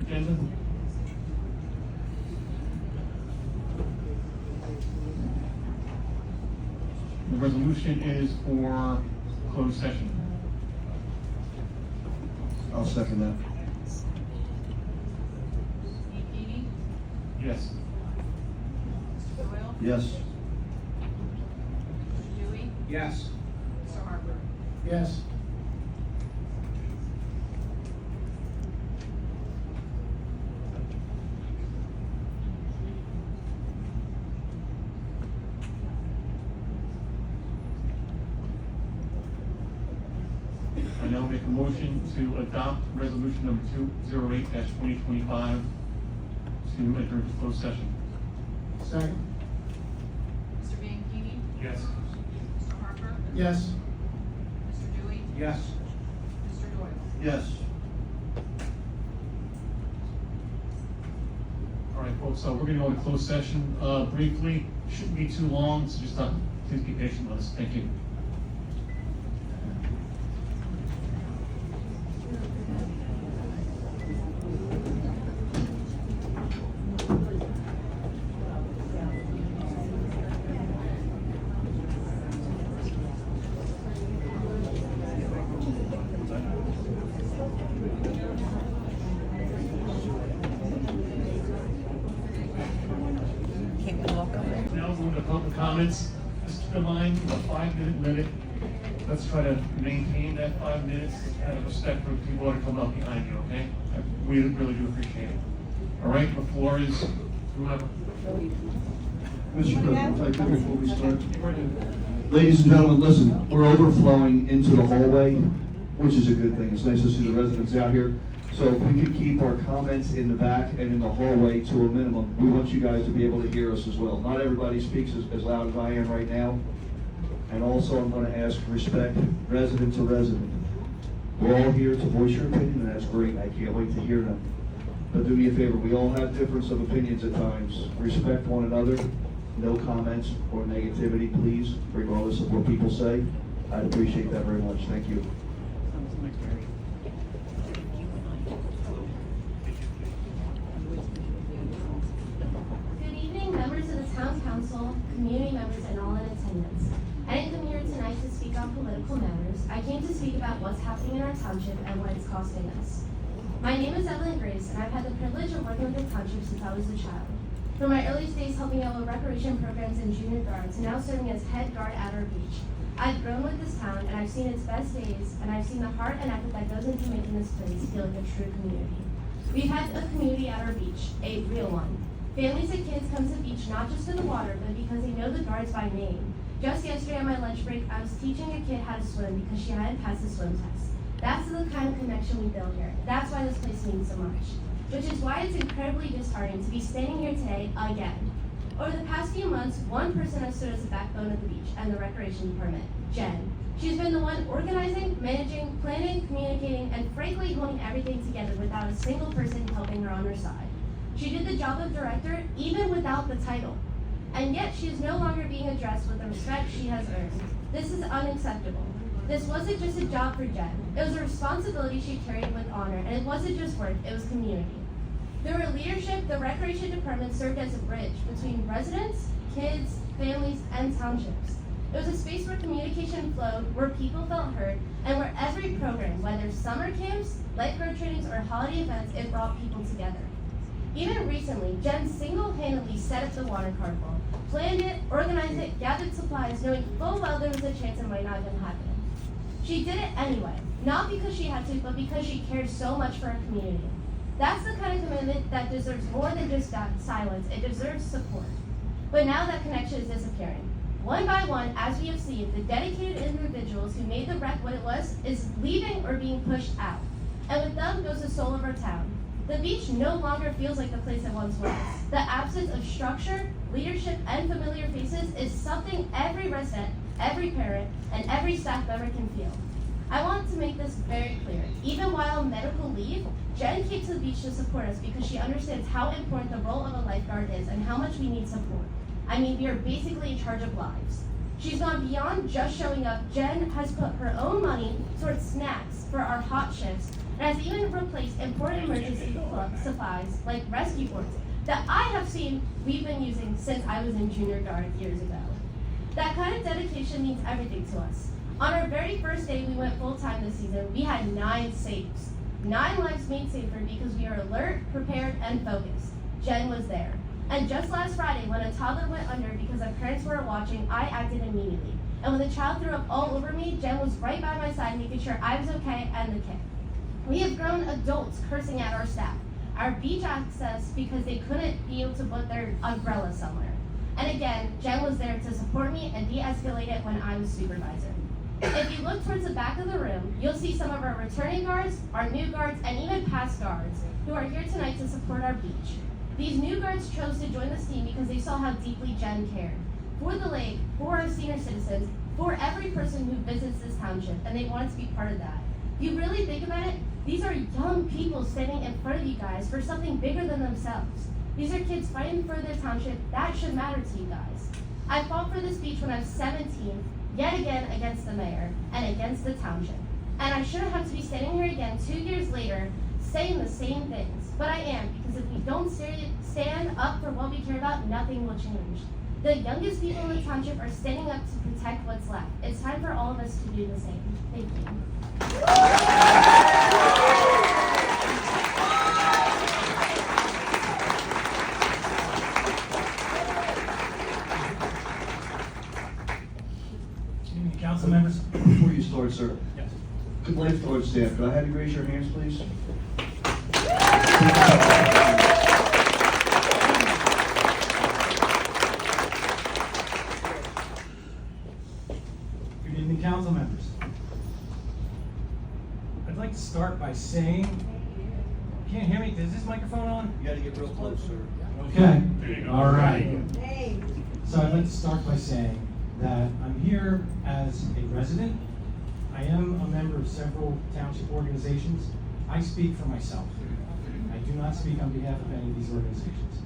Agenda. The resolution is for closed session. I'll second that. Keating, Yes. Mr. Doyle, Yes. Mr. Dewey, Yes. Mr. Harper. Yes. I now make a motion to adopt resolution number 208-2025 to enter into closed session. Second. Mr. Keating, Yes. Mr. Harper, Yes. Mr. Dewey, Yes. Mr. Doyle. Yes. All right, folks, so we're gonna go into closed session, briefly, shouldn't be too long, so just, please be patient with us, thank you. Now we're going to public comments. Just keep in mind, a 5-minute limit. Let's try to maintain that 5 minutes out of respect for people that are coming up behind you, okay? We really do appreciate it. All right, the floor is whoever. Mr. President, if I could before we start. Before I do. Ladies and gentlemen, listen, we're overflowing into the hallway, which is a good thing. It's nice to see the residents out here. So if we could keep our comments in the back and in the hallway to a minimum, we want you guys to be able to hear us as well. Not everybody speaks as loud as I am right now. And also, I'm going to ask respect resident to resident. We're all here to voice your opinion, and that's great. I can't wait to hear them. But do me a favor, we all have difference of opinions at times. Respect one another. No comments or negativity, please, regardless of what people say. I'd appreciate that very much. Thank you. Good evening, members of the Town Council, community members, and all in attendance. I didn't come here tonight to speak on political matters. I came to speak about what's happening in our township and what it's costing us. My name is Evelyn Grace, and I've had the privilege of working with the township since I was a child. From my earliest days helping out with recreation programs and junior guard to now serving as head guard at our beach. I've grown with this town, and I've seen its best days, and I've seen the heart and effort that goes into making this place feel like a true community. We've had a community at our beach, a real one. Families and kids come to the beach not just for the water, but because they know the guards by name. Just yesterday on my lunch break, I was teaching a kid how to swim because she hadn't passed the swim test. That's the kind of connection we build here. That's why this place means so much. Which is why it's incredibly disheartening to be standing here today again. Over the past few months, one person has stood as the backbone of the beach and the recreation department, Jen. She's been the one organizing, managing, planning, communicating, and frankly holding everything together without a single person helping her on her side. She did the job of director even without the title. And yet she is no longer being addressed with the respect she has earned. This is unacceptable. This wasn't just a job for Jen. It was a responsibility she carried with honor, and it wasn't just work, it was community. Through her leadership, the Recreation Department served as a bridge between residents, kids, families, and townships. It was a space where communication flowed, where people felt heard, and where every program, whether summer camps, lifeguard trainings, or holiday events, it brought people together. Even recently, Jen single-handedly set up the water carnival, planned it, organized it, gathered supplies, knowing full well there was a chance it might not even happen. She did it anyway, not because she had to, but because she cared so much for her community. That's the kind of commitment that deserves more than just silence. It deserves support. But now that connection is disappearing. One by one, as we have seen, the dedicated individuals who made the rec what it was is leaving or being pushed out. And with them goes the soul of our town. The beach no longer feels like the place it once was. The absence of structure, leadership, and familiar faces is something every resident, every parent, and every staff member can feel. I want to make this very clear. Even while on medical leave, Jen came to the beach to support us because she understands how important the role of a lifeguard is and how much we need support. I mean, we are basically in charge of lives. She's gone beyond just showing up. Jen has put her own money towards snacks for our hot shifts and has even replaced important emergency supplies like rescue boards that I have seen we've been using since I was in junior guard years ago. That kind of dedication means everything to us. On our very first day we went full-time this season, we had 9 saves. 9 lives made safer because we are alert, prepared, and focused. Jen was there. And just last Friday, when a toddler went under because our parents were watching, I acted immediately. And when the child threw up all over me, Jen was right by my side making sure I was okay and the kid. We have grown adults cursing at our staff, our beach access because they couldn't be able to put their umbrella somewhere. And again, Jen was there to support me and de-escalate it when I was supervisor. If you look towards the back of the room, you'll see some of our returning guards, our new guards, and even past guards who are here tonight to support our beach. These new guards chose to join this team because they saw how deeply Jen cared. For the lake, for our senior citizens, for every person who visits this township, and they wanted to be part of that. If you really think about it, these are young people standing in front of you guys for something bigger than themselves. These are kids fighting for their township. That should matter to you guys. I fought for this beach when I was 17, yet again against the mayor and against the township. And I shouldn't have to be standing here again 2 years later saying the same things. But I am, because if we don't stand up for what we care about, nothing will change. The youngest people in the township are standing up to protect what's left. It's time for all of us to do the same. Thank you. Council members? Before you start, sir, Yes. good lifeguard staff, could I have you raise your hands, please? Good evening, council members. I'd like to start by saying, can't hear me? Is this microphone on? You gotta get real close, sir. Okay. There you go. All right. So I'd like to start by saying that I'm here as a resident. I am a member of several township organizations. I speak for myself. I do not speak on behalf of any of these organizations.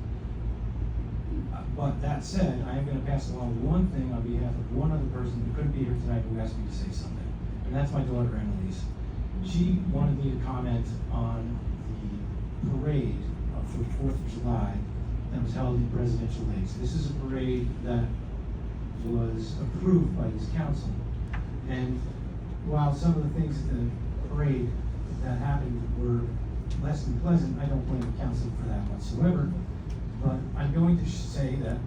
But that said, I am going to pass along one thing on behalf of one other person who couldn't be here tonight who asked me to say something. And that's my daughter, Annalise. She wanted me to comment on the parade for the 4th of July that was held in Presidential Lakes. This is a parade that was approved by this council. And while some of the things at the parade that happened were less than pleasant, I don't blame the council for that whatsoever. But I'm going to say that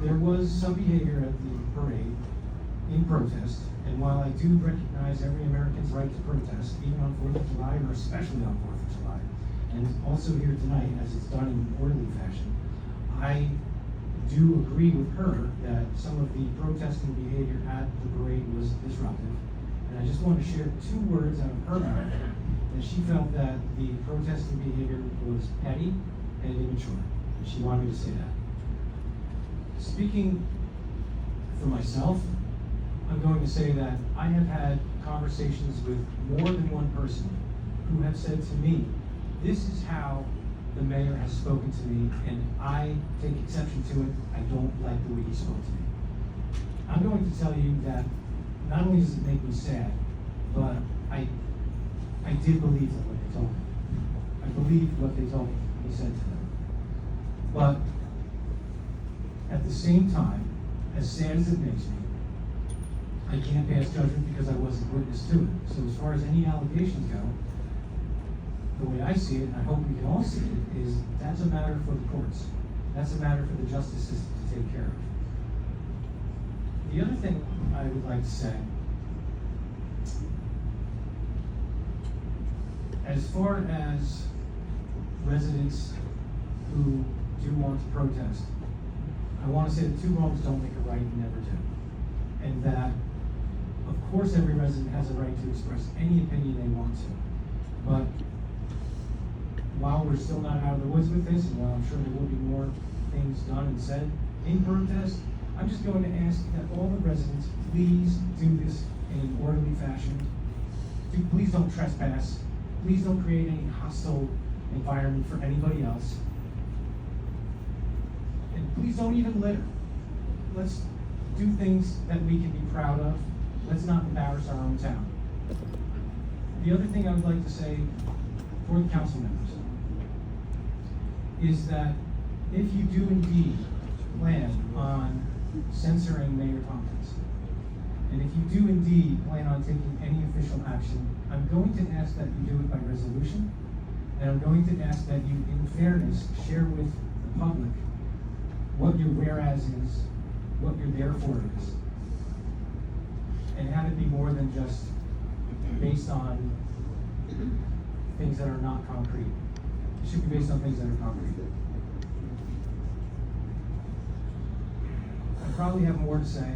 there was some behavior at the parade in protest. And while I do recognize every American's right to protest, even on 4th of July, or especially on 4th of July, and also here tonight, as it's done in an orderly fashion, I do agree with her that some of the protesting behavior at the parade was disruptive. And I just want to share 2 words out of her mouth, that she felt that the protesting behavior was petty and immature. And she wanted me to say that. Speaking for myself, I'm going to say that I have had conversations with more than one person who have said to me, this is how the mayor has spoken to me, and I take exception to it. I don't like the way he spoke to me. I'm going to tell you that not only does it make me sad, but I did believe what they told me. I believed what they told me he said to them. But at the same time, as sad as it makes me, I can't pass judgment because I wasn't witness to it. So as far as any allegations go, the way I see it, and I hope we can all see it, is that's a matter for the courts. That's a matter for the justice system to take care of. The other thing I would like to say, as far as residents who do want to protest, I want to say that 2 wrongs don't make a right and never do. And that, of course, every resident has a right to express any opinion they want to. But while we're still not out of the woods with this, and while I'm sure there will be more things done and said in protest, I'm just going to ask that all the residents please do this in an orderly fashion. Please don't trespass. Please don't create any hostile environment for anybody else. And please don't even litter. Let's do things that we can be proud of. Let's not embarrass our own town. The other thing I would like to say for the council members is that if you do indeed plan on censoring Mayor Tompkins, and if you do indeed plan on taking any official action, I'm going to ask that you do it by resolution, and I'm going to ask that you, in fairness, share with the public what your whereas is, what your therefore is, and have it be more than just based on things that are not concrete. It should be based on things that are concrete. I probably have more to say.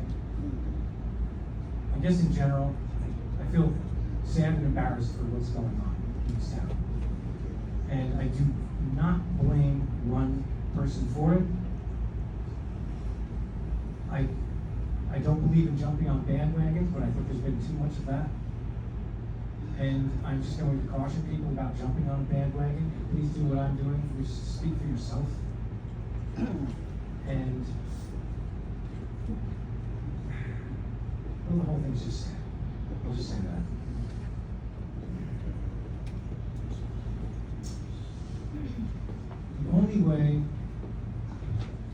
I guess in general, I feel sad and embarrassed for what's going on in this town. And I do not blame one person for it. I don't believe in jumping on bandwagons, but I think there's been too much of that. And I'm just going to caution people about jumping on a bandwagon. Please do what I'm doing. Just speak for yourself. And well, the whole thing's just sad. I'll just say that. The only way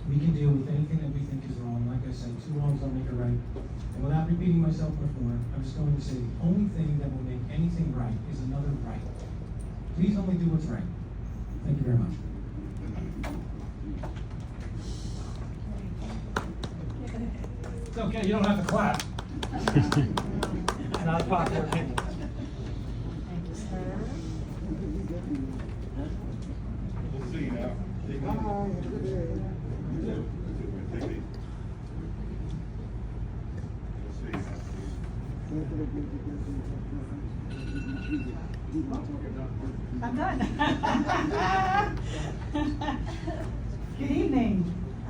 we can deal with anything that we think is wrong, like I said, two wrongs don't make a right. And without repeating myself before, I'm just going to say the only thing that will make anything right is another right. Please only do what's right. Thank you very much. It's okay, you don't have to clap. Not a popular opinion. Thank you, sir. We'll see you now. I'm done. Good evening,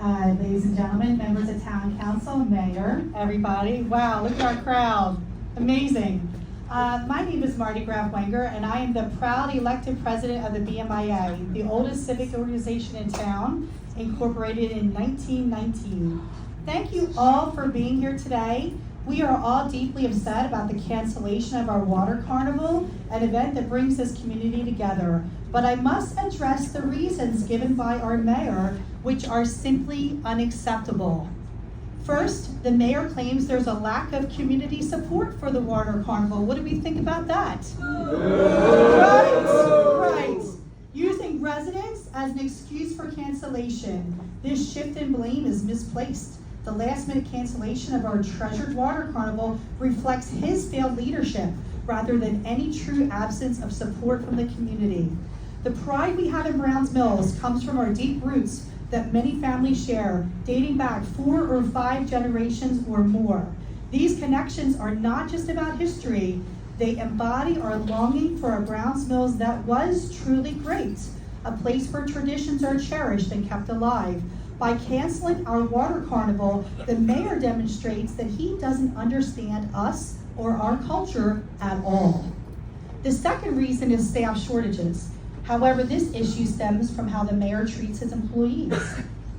ladies and gentlemen, members of town council, mayor, everybody. Wow, look at our crowd. Amazing. My name is Marty Graf Wenger, and I am the proud elected president of the BMIA, the oldest civic organization in town, incorporated in 1919. Thank you all for being here today. We are all deeply upset about the cancellation of our water carnival, an event that brings this community together. But I must address the reasons given by our mayor, which are simply unacceptable. First, the mayor claims there's a lack of community support for the water carnival. What do we think about that? Right. Using residents as an excuse for cancellation. This shift in blame is misplaced. The last-minute cancellation of our treasured water carnival reflects his failed leadership rather than any true absence of support from the community. The pride we have in Browns Mills comes from our deep roots that many families share, dating back 4 or 5 generations or more. These connections are not just about history, they embody our longing for a Browns Mills that was truly great, a place where traditions are cherished and kept alive. By canceling our water carnival, the mayor demonstrates that he doesn't understand us or our culture at all. The second reason is staff shortages. However, this issue stems from how the mayor treats his employees.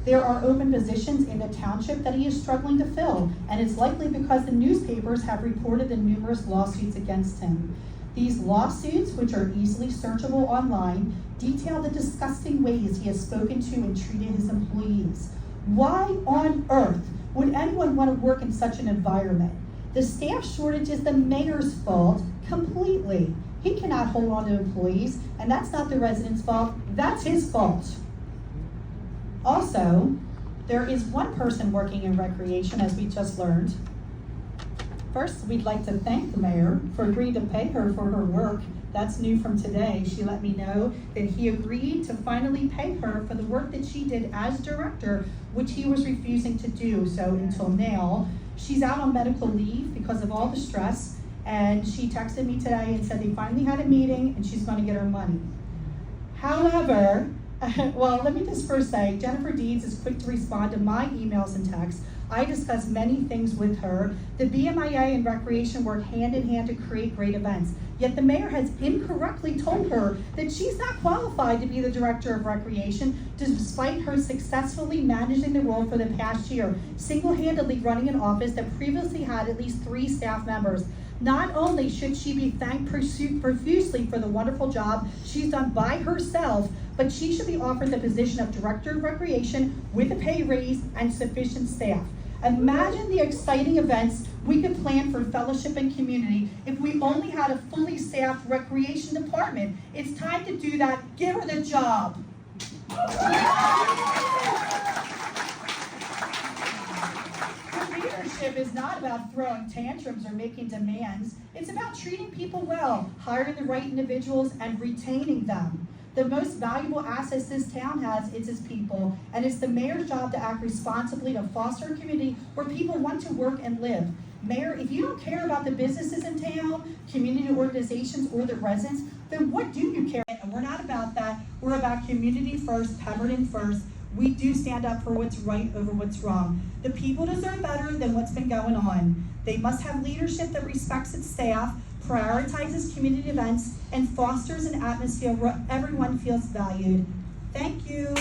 There are open positions in the township that he is struggling to fill, and it's likely because the newspapers have reported the numerous lawsuits against him. These lawsuits, which are easily searchable online, detail the disgusting ways he has spoken to and treated his employees. Why on earth would anyone want to work in such an environment? The staff shortage is the mayor's fault completely. He cannot hold on to employees, and that's not the residents' fault, that's his fault. Also, there is one person working in recreation, as we just learned. First, we'd like to thank the mayor for agreeing to pay her for her work. That's new from today. She let me know that he agreed to finally pay her for the work that she did as director, which he was refusing to do. So until now, she's out on medical leave because of all the stress. And she texted me today and said they finally had a meeting and she's going to get her money. However, well, let me just first say, Jennifer Deeds is quick to respond to my emails and texts. I discussed many things with her. The BMIA and Recreation work hand in hand to create great events. Yet the mayor has incorrectly told her that she's not qualified to be the Director of Recreation, despite her successfully managing the role for the past year, single-handedly running an office that previously had at least 3 staff members. Not only should she be thanked profusely for the wonderful job she's done by herself, but she should be offered the position of Director of Recreation with a pay raise and sufficient staff. Imagine the exciting events we could plan for fellowship and community if we only had a fully staffed recreation department. It's time to do that. Give her the job. Leadership is not about throwing tantrums or making demands. It's about treating people well, hiring the right individuals, and retaining them. The most valuable assets this town has is its people, and it's the mayor's job to act responsibly to foster a community where people want to work and live. Mayor, if you don't care about the businesses in town, community organizations, or the residents, then what do you care? And we're not about that. We're about community first, Pemberton first. We do stand up for what's right over what's wrong. The people deserve better than what's been going on. They must have leadership that respects its staff, prioritizes community events, and fosters an atmosphere where everyone feels valued. Thank you.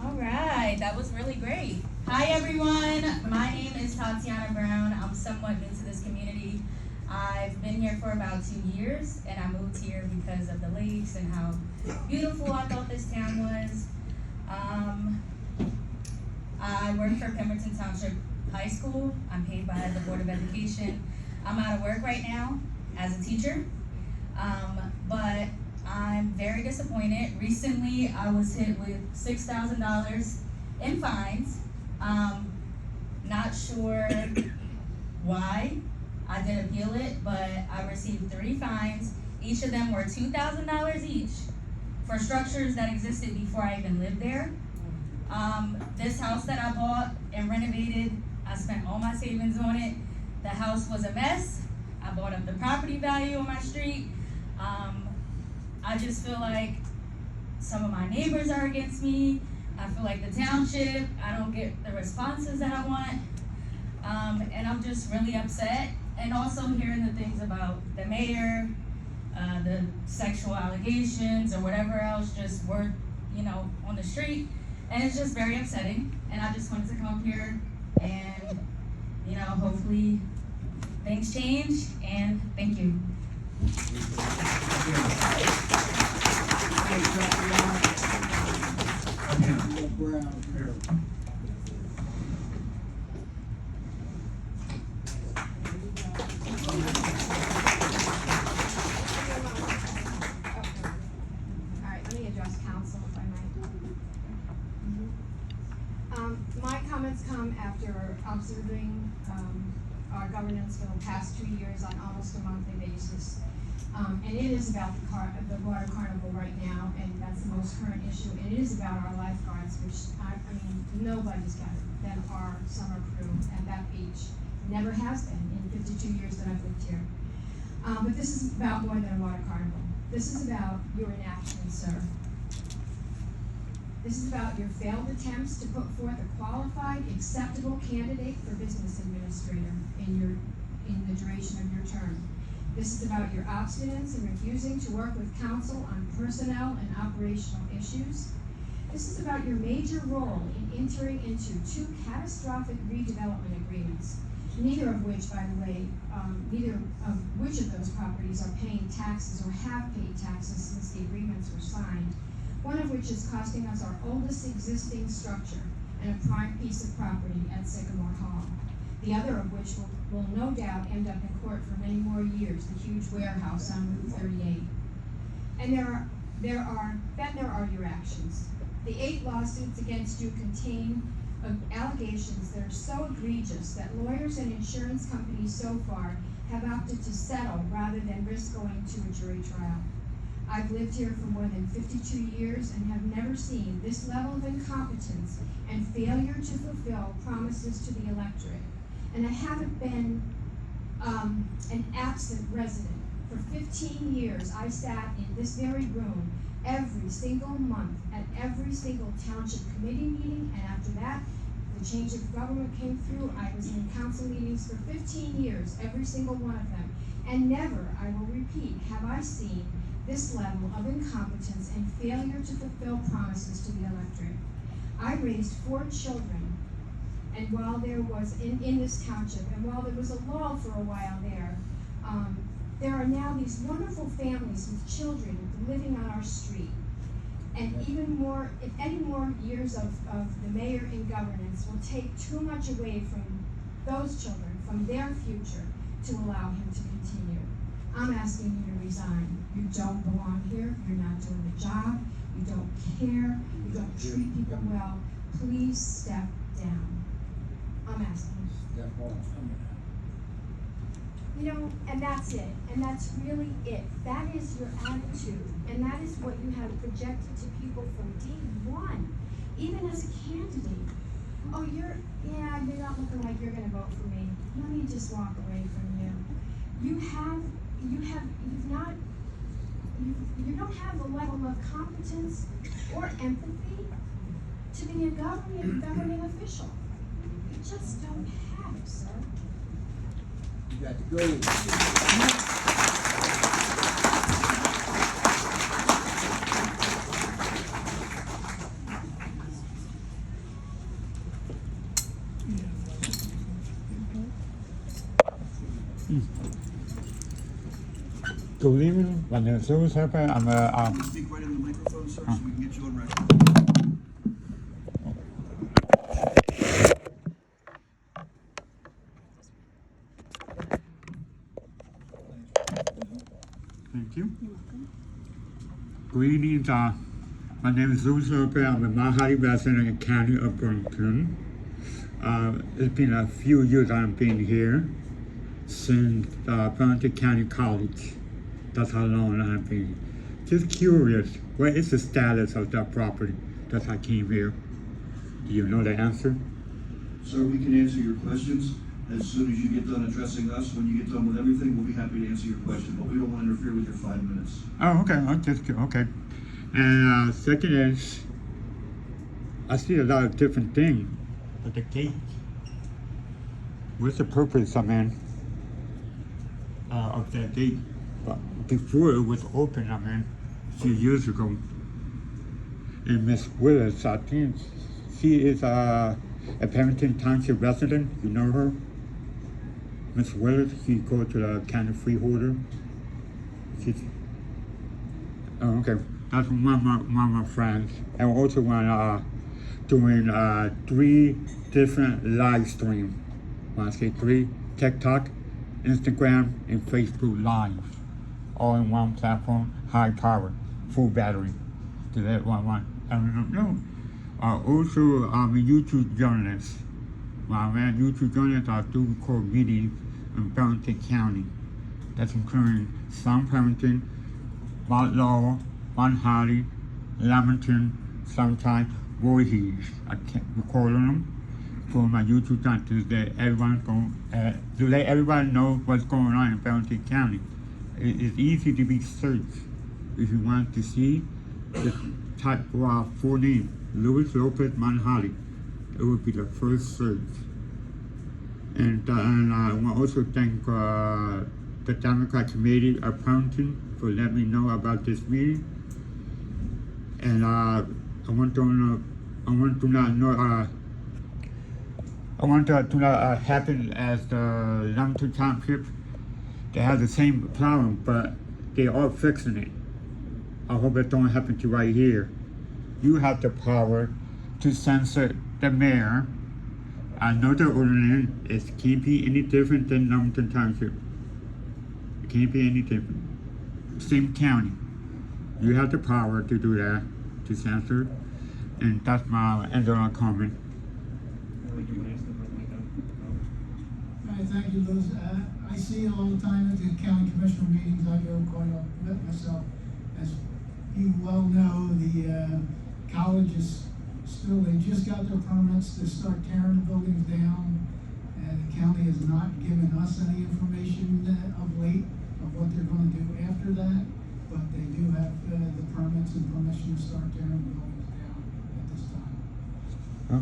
All right, that was really great. Hi everyone, my name is Tatiana Brown. I'm somewhat new to this community. I've been here for about 2 years, and I moved here because of the lakes and how beautiful I thought this town was. I work for Pemberton Township High School. I'm paid by the Board of Education. I'm out of work right now as a teacher, but I'm very disappointed. Recently, I was hit with $6,000 in fines. Not sure why. I did appeal it, but I received 3 fines. Each of them were $2,000 each for structures that existed before I even lived there. This house that I bought and renovated, I spent all my savings on it. The house was a mess. I bought up the property value on my street. I just feel like some of my neighbors are against me. I feel like the township, I don't get the responses that I want. And I'm just really upset. And also hearing the things about the mayor, the sexual allegations or whatever else just were, on the street. And it's just very upsetting. And I just wanted to come up here and, hopefully things change. And thank you. Let me address council if I might. My comments come after observing our governance for the past 2 years on almost a monthly basis. And it is about the water carnival right now, and that's the most current issue. And it is about our lifeguards, which nobody's got than our summer crew at that beach. Never has been in 52 years that I've lived here. But this is about more than a water carnival. This is about your inaction, sir. This is about your failed attempts to put forth a qualified, acceptable candidate for business administrator in the duration of your term. This is about your obstinance in refusing to work with council on personnel and operational issues. This is about your major role in entering into 2 catastrophic redevelopment agreements, neither of which, by the way, neither of which of those properties are paying taxes or have paid taxes since the agreements were signed, one of which is costing us our oldest existing structure and a prime piece of property at Sycamore Hall. The other of which will no doubt end up in court for many more years, the huge warehouse on Route 38. And there are your actions. The 8 lawsuits against you contain allegations that are so egregious that lawyers and insurance companies so far have opted to settle rather than risk going to a jury trial. I've lived here for more than 52 years and have never seen this level of incompetence and failure to fulfill promises to the electorate. And I haven't been an absent resident. For 15 years, I sat in this very room every single month at every single township committee meeting, and after that, the change of government came through. I was in council meetings for 15 years, every single one of them. And never, I will repeat, have I seen this level of incompetence and failure to fulfill promises to the electorate. I raised 4 children, and while there was, in this township, and while there was a lull for a while there are now these wonderful families with children living on our street. And even more, if any more years of the mayor in governance will take too much away from those children, from their future, to allow him to continue. I'm asking you to resign. You don't belong here. You're not doing the job. You don't care. You don't treat people well. Please step down. I'm asking. You know, and that's it. And that's really it. That is your attitude. And that is what you have projected to people from day one, even as a candidate. Oh, you're not looking like you're gonna vote for me. Let me just walk away from you. You don't have the level of competence or empathy to be a governing official. You just don't have it, sir. You got to go. Good evening, my name is Louis Harper. I'm a Speak right into the microphone, sir, so we can get you on record. Thank you. Good evening, my name is Louis Harper. I'm a Mahali resident in the county of Pemberton. It's been a few years I've been here since Pemberton County College. That's how long I've been. Just curious, what is the status of that property that I came here? Do you know the answer? Sir, we can answer your questions as soon as you get done addressing us. When you get done with everything, we'll be happy to answer your question, but we don't want to interfere with your 5 minutes. Oh, okay, okay. And second is, I see a lot of different things, but the gate, what's the purpose, of that gate? But before it was open, a few years ago. And Miss Willis, I think she is a Pemberton Township resident. You know her? Miss Willis, she goes to the county freeholder. Oh, okay. That's one of my friends. And also doing 3 different live streams. When I say 3, TikTok, Instagram, and Facebook Live. All in one platform, high power, full battery. To that one. I don't know. Also, I'm a YouTube journalist. I'm a YouTube journalist. I do record meetings in Pemberton County. That's including South Pemberton, Mount Laurel, Mount Holly, Lamington, sometimes Voorhees. I can't record them for my YouTube channel to let everyone know what's going on in Pemberton County. It's easy to be searched. If you want to see, just type our full name, Louis Lopez Manhali. It would be the first search. And I want to also thank the Democrat Committee of Pemberton for letting me know about this meeting. And I want to not happen as the Pemberton Township. They have the same problem, but they are fixing it. I hope it don't happen to right here. You have the power to censor the mayor. I know the ordinance it can't be any different than Pemberton Township. It can't be any different. Same county. You have the power to do that, to censor, and that's my end of my comment. Thank you, Liz. I see you all the time at the county commissioner meetings. I go quite a bit myself. as you well know, the college is still, they just got their permits to start tearing the buildings down. And the county has not given us any information of late of what they're gonna do after that. But they do have the permits and permission to start tearing the buildings down at this time.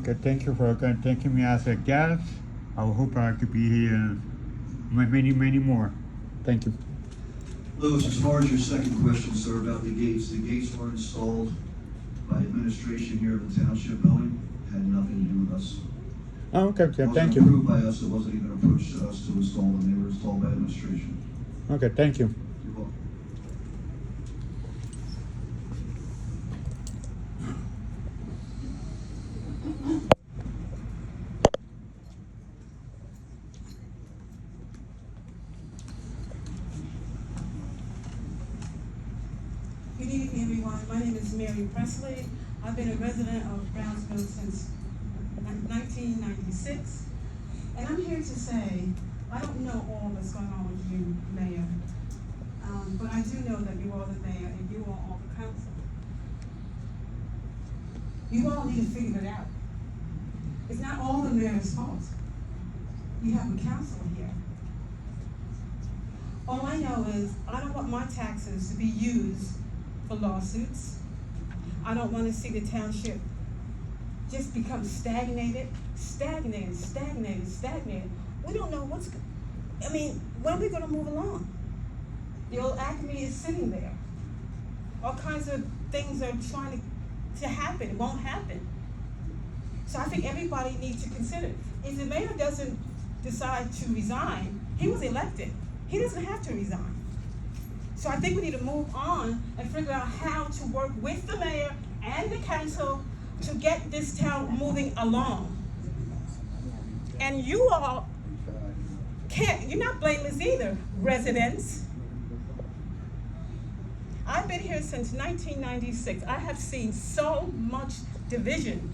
Okay, thank you for taking me as a guest. I hope I could be here many more. Thank you. Louis, as far as your second question, sir, about the gates were installed by administration here at the township building, had nothing to do with us. Oh, okay, It thank wasn't you. approved by us, it wasn't even approached to us to install them, they were installed by administration. Okay, thank you. You're welcome. Good evening, everyone. My name is Mary Presley. I've been a resident of Brownsville since 1996. And I'm here to say, I don't know all that's going on with you, Mayor. But I do know that you are the mayor and you are all the council. You all need to figure it out. It's not all the mayor's fault. You have a council here. All I know is I don't want my taxes to be used for lawsuits. I don't want to see the township just become stagnated. We don't know when are we going to move along? The old Acme is sitting there. All kinds of things are trying to happen. It won't happen. So I think everybody needs to consider. If the mayor doesn't decide to resign, he was elected. He doesn't have to resign. So I think we need to move on and figure out how to work with the mayor and the council to get this town moving along. And you all you're not blameless either, residents. I've been here since 1996. I have seen so much division.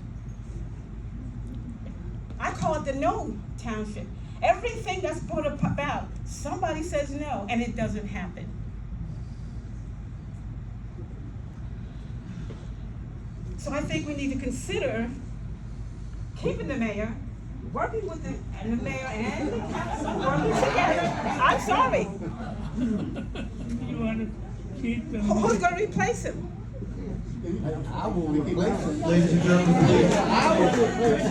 I call it the no township. Everything that's brought about, somebody says no, and it doesn't happen. So I think we need to consider keeping the mayor, working with the mayor and the council, working together. I'm sorry. You want to keep them? Who's going to replace him? I will replace it. Ladies and gentlemen, please. This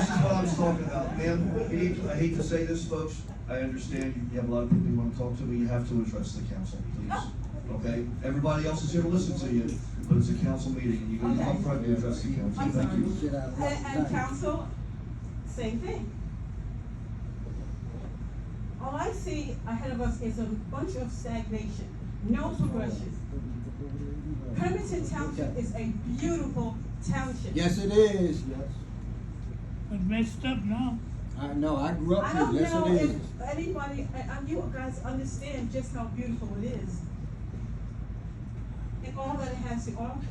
is what I was talking about, ma'am. I hate to say this, folks. I understand you have a lot of people you want to talk to, but you have to address the council, please. Okay? Everybody else is here to listen to you, but it's a council meeting, and you're going to come front and address the council. I'm Thank sorry. you. And council, same thing. All I see ahead of us is a bunch of stagnation, no progression. Pemberton Township is a beautiful township. Yes, it is. It's messed up now. I know, I grew up I here, don't yes know it if is. anybody, you guys understand just how beautiful it is. And all that it has to offer.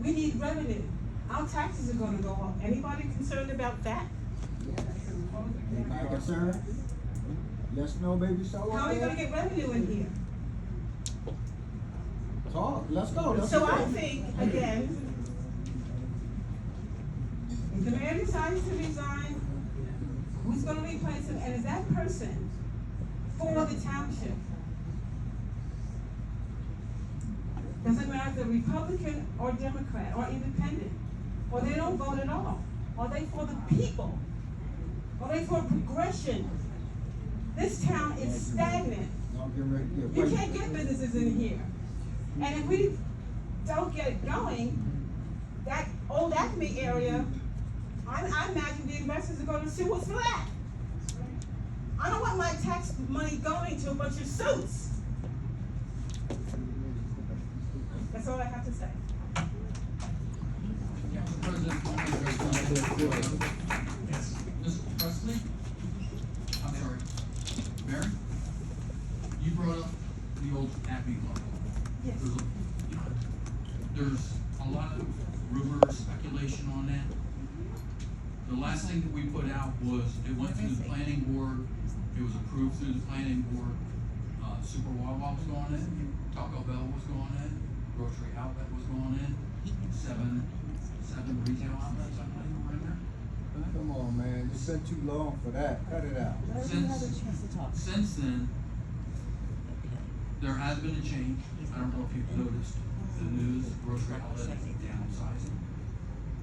We need revenue. Our taxes are gonna go up. Anybody concerned about that? Anybody concerned? Yes, no, baby, so. How are we gonna get revenue in here? Talk, let's go. Let's So go. I think, again, if the mayor decides to resign, who's gonna replace him, and is that person for the township? Doesn't matter if they're Republican or Democrat or independent, or they don't vote at all. Are they for the people? Are they for progression? This town is stagnant. No, get ready, You can't get businesses in here. And if we don't get it going, that old Acme area, I imagine the investors are gonna sue us for that. I don't want my tax money going to a bunch of suits. That's all I have to say. Yes. Mr. Presley? I'm sorry. Mary? You brought up the old Acme Club. Yes. There's a lot of rumor, speculation on that. The last thing that we put out was, it went through the planning board, it was approved through the planning board, Super Wawa was on it. Taco Bell was going in, grocery outlet was going in, seven retail outlets, I believe, were in there. Come on, man, it's been too long for that, cut it out. Since then, there has been a change. I don't know if you've noticed, the news grocery outlet is downsizing.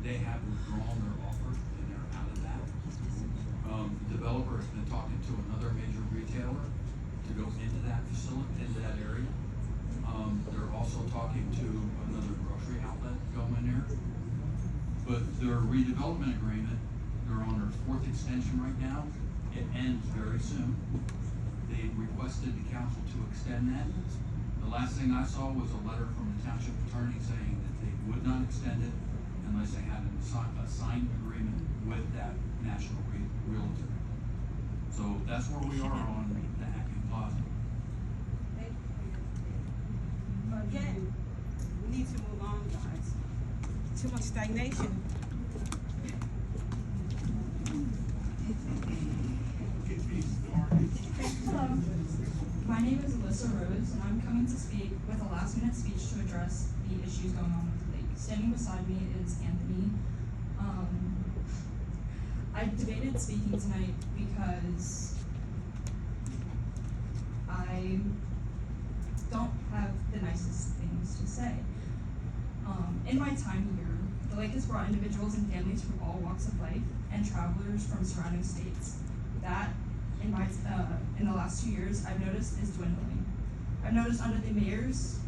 They have withdrawn their offer and they're out of that. The developer has been talking to another major retailer to go into that facility, into that area. They're also talking to another grocery outlet to go in there. But their redevelopment agreement, they're on their 4th extension right now. It ends very soon. They requested the council to extend that. The last thing I saw was a letter from the township attorney saying that they would not extend it unless they had a signed agreement with that national realtor. So that's where we are on the Acme Plaza. Again, we need to move on, guys. Too much stagnation. Hello, my name is Alyssa Rose, and I'm coming to speak with a last-minute speech to address the issues going on with the lake. Standing beside me is Anthony. I debated speaking tonight because I don't have the nicest things to say. In my time here, the lake has brought individuals and families from all walks of life and travelers from surrounding states. That, in the last 2 years, I've noticed is dwindling. I've noticed under the mayor's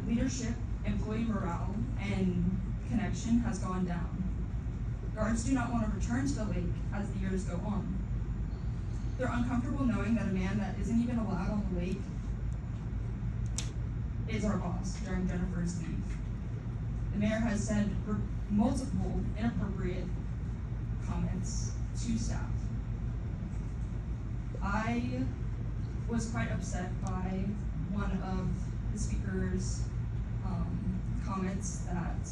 leadership, employee morale and connection has gone down. Guards do not want to return to the lake as the years go on. They're uncomfortable knowing that a man that isn't even allowed on the lake is our boss during Jennifer's leave. The mayor has said multiple inappropriate comments to staff. I was quite upset by one of the speaker's comments that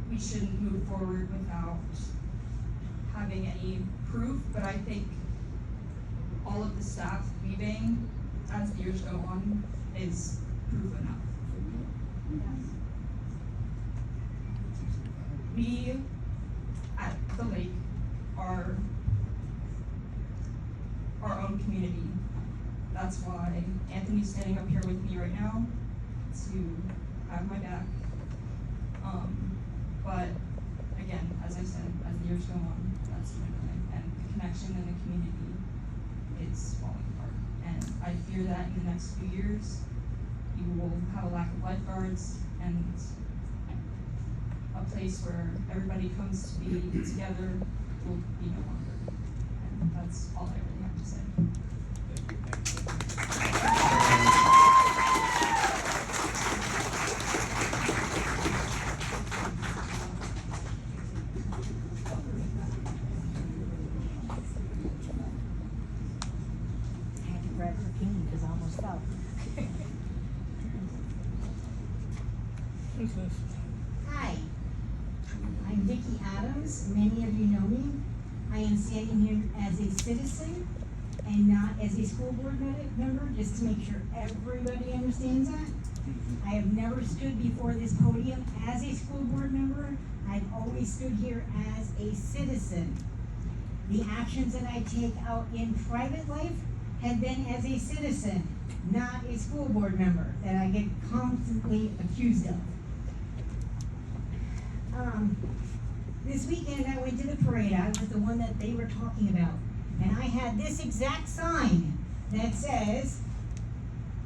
we shouldn't move forward without having any proof, but I think all of the staff leaving as the years go on is proof enough. We at the lake are our own community. That's why Anthony's standing up here with me right now to have my back. But again, as I said, as the years go on, that's dwindling, and the connection in the community is falling apart. And I fear that in the next few years, you will have a lack of lifeguards and a place where everybody comes to be together will be no longer. And that's all I really have to say. I had to grab her cane because I almost fell. Hi, I'm Vicki Adams. Many of you know me. I am standing here as a citizen and not as a school board member, just to make sure everybody understands that. I have never stood before this podium as a school board member. I've always stood here as a citizen. The actions that I take out in private life have been as a citizen, not a school board member that I get constantly accused of. This weekend I went to the parade. I was the one that they were talking about. And I had this exact sign that says,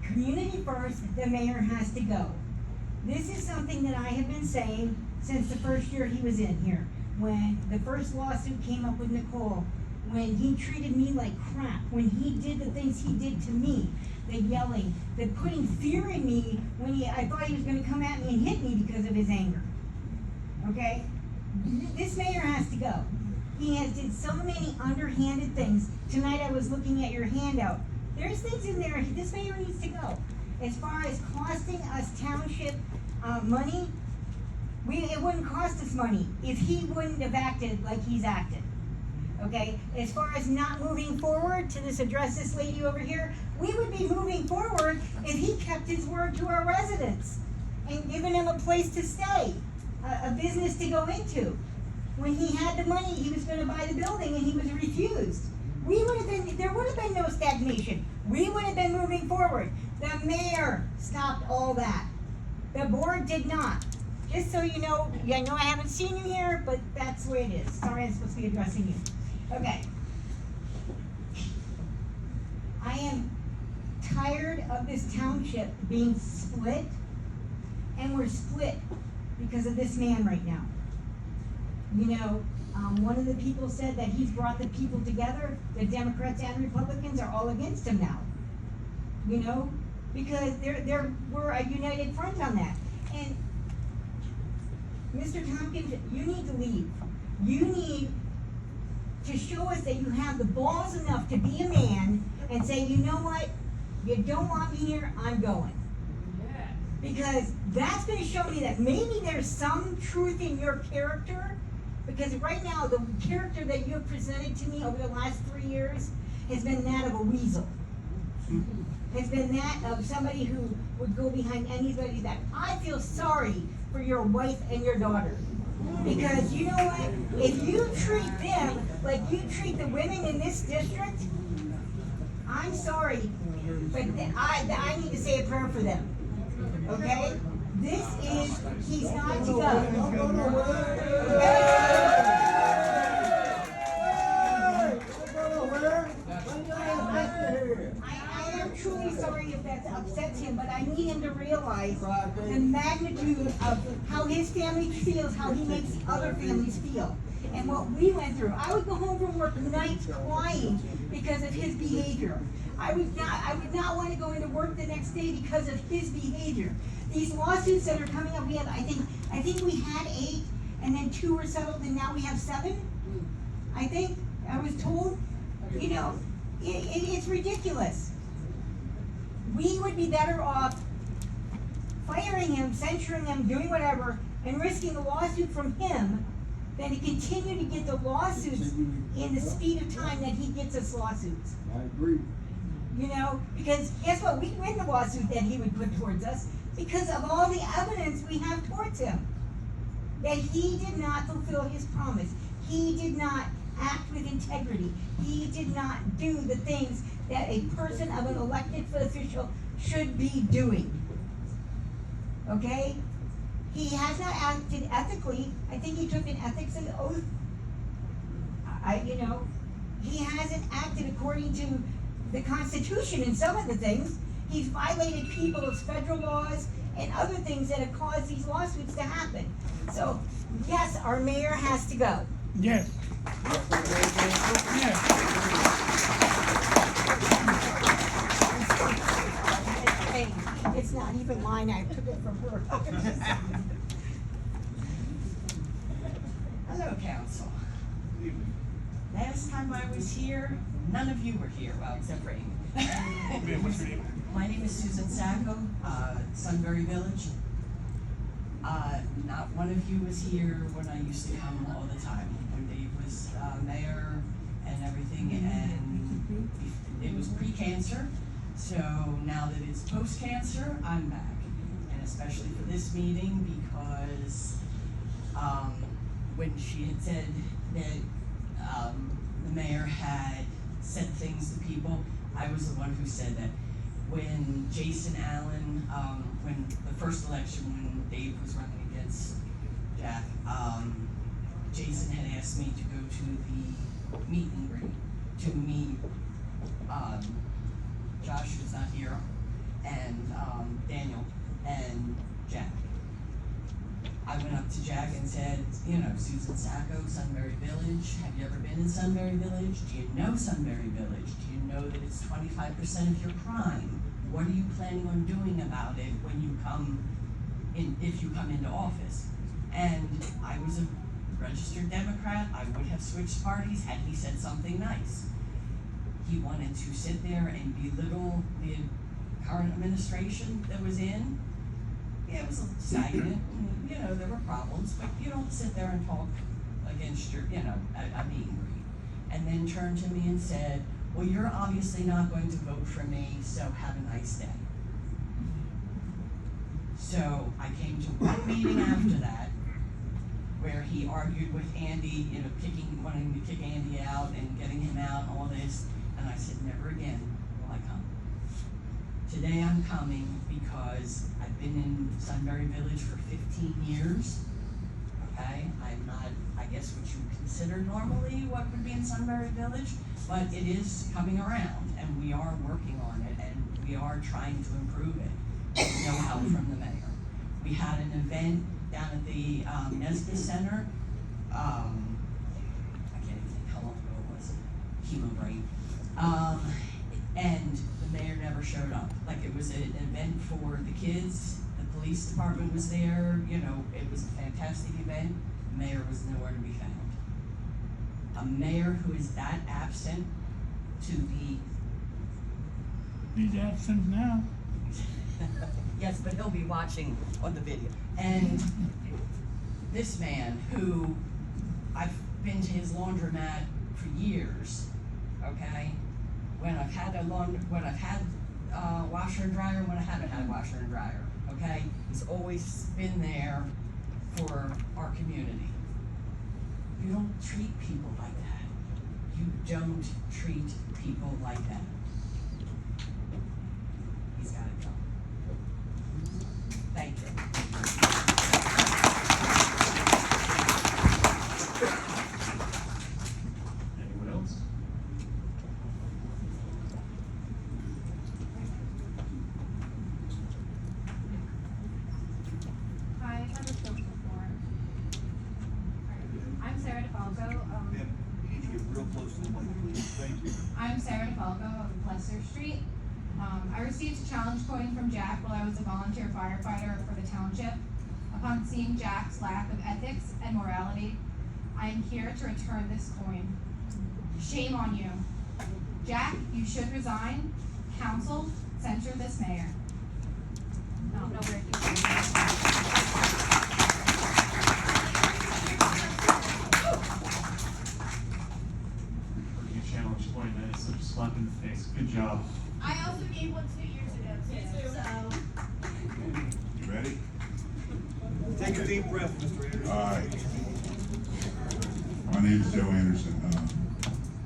"Community first, the mayor has to go." This is something that I have been saying since the first year he was in here. When the first lawsuit came up with Nicole, when he treated me like crap, when he did the things he did to me, the yelling, the putting fear in me when I thought he was gonna come at me and hit me because of his anger. Okay? This mayor has to go. He has did so many underhanded things. Tonight I was looking at your handout. There's things in there, this mayor needs to go. As far as costing us township money, it wouldn't cost us money if he wouldn't have acted like he's acted. Okay, as far as not moving forward to address this lady over here, we would be moving forward if he kept his word to our residents and given them a place to stay, a business to go into. When he had the money, he was gonna buy the building and he was refused. There would have been no stagnation. We would have been moving forward. The mayor stopped all that. The board did not. Just so you know, I know I haven't seen you here, but that's the way it is. Sorry, I'm supposed to be addressing you. Okay. I am tired of this township being split, and we're split because of this man right now. You know, one of the people said that he's brought the people together. The Democrats and Republicans are all against him now. You know, because we're a united front on that. And Mr. Tompkins, you need to leave. You need to show us that you have the balls enough to be a man and say, you know what, you don't want me here, I'm going. Because that's going to show me that maybe there's some truth in your character, because right now the character that you have presented to me over the last 3 years has been that of a weasel. Has been that of somebody who would go behind anybody that I feel sorry for your wife and your daughter. Because you know what? If you treat them like you treat the women in this district, I'm sorry, but I need to say a prayer for them. Okay? He's not to go. I am truly sorry if that upsets him, but I need him to realize the magnitude of how his family feels, how he makes other families feel, and what we went through. I would go home from work nights crying because of his behavior. I would not want to go into work the next day because of his behavior. These lawsuits that are coming up, we have, I think we had 8, and then 2 were settled, and now we have 7. I think I was told. You know, it's ridiculous. We would be better off firing him, censuring him, doing whatever, and risking a lawsuit from him than to continue to get the lawsuits in the speed of time that he gets us lawsuits. I agree. You know, because guess what? We'd win the lawsuit that he would put towards us because of all the evidence we have towards him. That he did not fulfill his promise. He did not act with integrity. He did not do the things that a person of an elected official should be doing. Okay? He has not acted ethically. I think he took an ethics oath. He hasn't acted according to the Constitution in some of the things. He's violated people's federal laws and other things that have caused these lawsuits to happen. So, yes, our mayor has to go. Yes. Hey, it's not even mine, I took it from her. Hello, council. Last time I was here, none of you were here, well, except for Amy. What's your name? My name is Susan Sacco, Sunbury Village. Not one of you was here when I used to come all the time, when Dave was mayor and everything, and it was pre-cancer. So now that it's post-cancer, I'm back. And especially for this meeting, because when she had said that the mayor had said things to people, I was the one who said that. When Jason Allen, when the first election, when Dave was running against Jack, Jason had asked me to go to the meet and greet, to meet Josh, who's not here, and Daniel, and Jack. I went up to Jack and said, Susan Sacco, Sunbury Village, have you ever been in Sunbury Village? Do you know Sunbury Village? Do you know that it's 25% of your crime? What are you planning on doing about it when you come in, if you come into office? And I was a registered Democrat. I would have switched parties had he said something nice. He wanted to sit there and belittle the current administration that was in. Yeah, it was a little stagnant. There were problems, but you don't sit there and talk against your, a meet and greet. and then turned to me and said, well, you're obviously not going to vote for me, so have a nice day. So I came to one meeting after that, where he argued with Andy, you know, wanting to kick Andy out and getting him out and all this, and I said, never again will I come. Today I'm coming because I've been in Sunbury Village for 15 years, okay? I'm not, I guess, what you consider normally what would be in Sunbury Village, but it is coming around, and we are working on it, and we are trying to improve it. With no help from the mayor. We had an event down at the Nesbitt Center. I can't even think how long ago it was. Chemo break. And the mayor never showed up. Like, it was an event for the kids. The police department was there. You know, it was a fantastic event. The mayor was nowhere to be found. A mayor who is that absent to the... He's absent now. Yes, but he'll be watching on the video. And this man, who I've been to his laundromat for years, okay? When I've had washer and dryer, when I haven't had washer and dryer, okay? He's always been there for our community. You don't treat people like that. You don't treat people like that. He's gotta go. Thank you. Anyone else? Hi, I have a social forum. I'm Sarah DeFalco. You need to get real close to the mic, please. Thank you. I'm Sarah DeFalco of Leicester Street. I received a challenge coin from Jack while I was a volunteer firefighter for the township. Upon seeing Jack's lack of ethics and morality, I am here to return this coin. Shame on you. Jack, you should resign. Council, censure this mayor. I don't know where it You challenge point, that is such a slap in the face. Good job. I also gave one 2 years ago too, so. You ready? Take a deep breath, Mr. Anderson. All right. My name is Joe Anderson.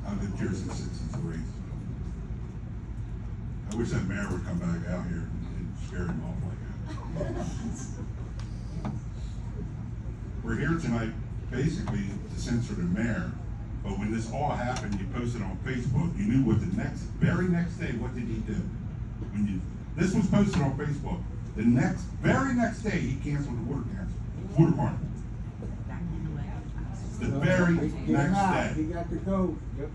I've lived here since '63. I wish that mayor would come back out here and scare him off like that. We're here tonight basically to censor the mayor, but when this all happened, you posted on Facebook, you knew what the very next day, what did he do? This was posted on Facebook. The very next day, he canceled the water carnival. The very next day. He got to go. Yep.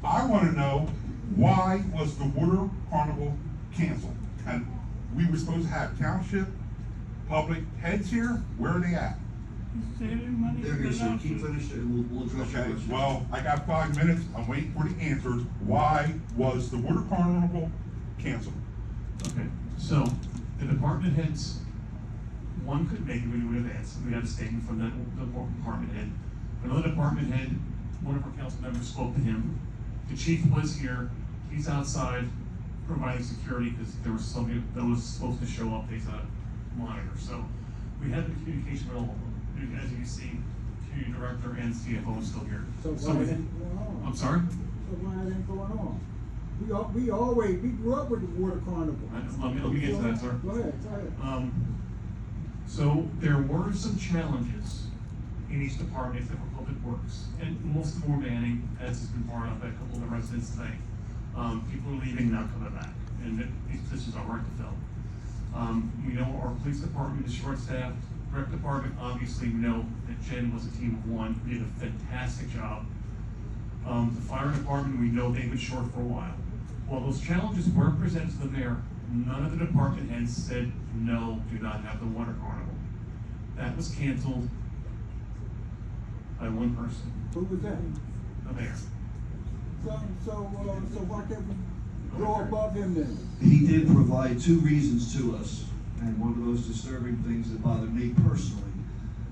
I want to know, why was the water carnival canceled? And we were supposed to have township public heads here. Where are they at? They're here, so keep finished and we'll address your Okay, question. well, I got 5 minutes. I'm waiting for the answers. Why was the water carnival canceled? Okay, so the department heads, one could make it when we would have asked. We had a statement from the department head. Another department head, one of our council members spoke to him. The chief was here. He's outside providing security because there was somebody that was supposed to show up. He's a monitor. So we had the communication with all of them. As you can see, community director and CFO is still here. So So why we- is that going on? I'm sorry? So why is that going on? We grew up with the water carnival. Let me get to that, sir. Go ahead. So there were some challenges in each department that were public works, and most of them were manning, as has been brought up by a couple of the residents today. People are leaving, not coming back, and these positions are hard to fill. We know our police department is short-staffed. Rec department, obviously, we know that Jen was a team of one, did a fantastic job. The fire department, we know they've been short for a while. While those challenges were presented to the mayor, none of the department heads said, no, do not have the water carnival. That was canceled by one person, Who was that? the mayor. So why can't we go above him then? He did provide two reasons to us, and one of the most disturbing things that bothered me personally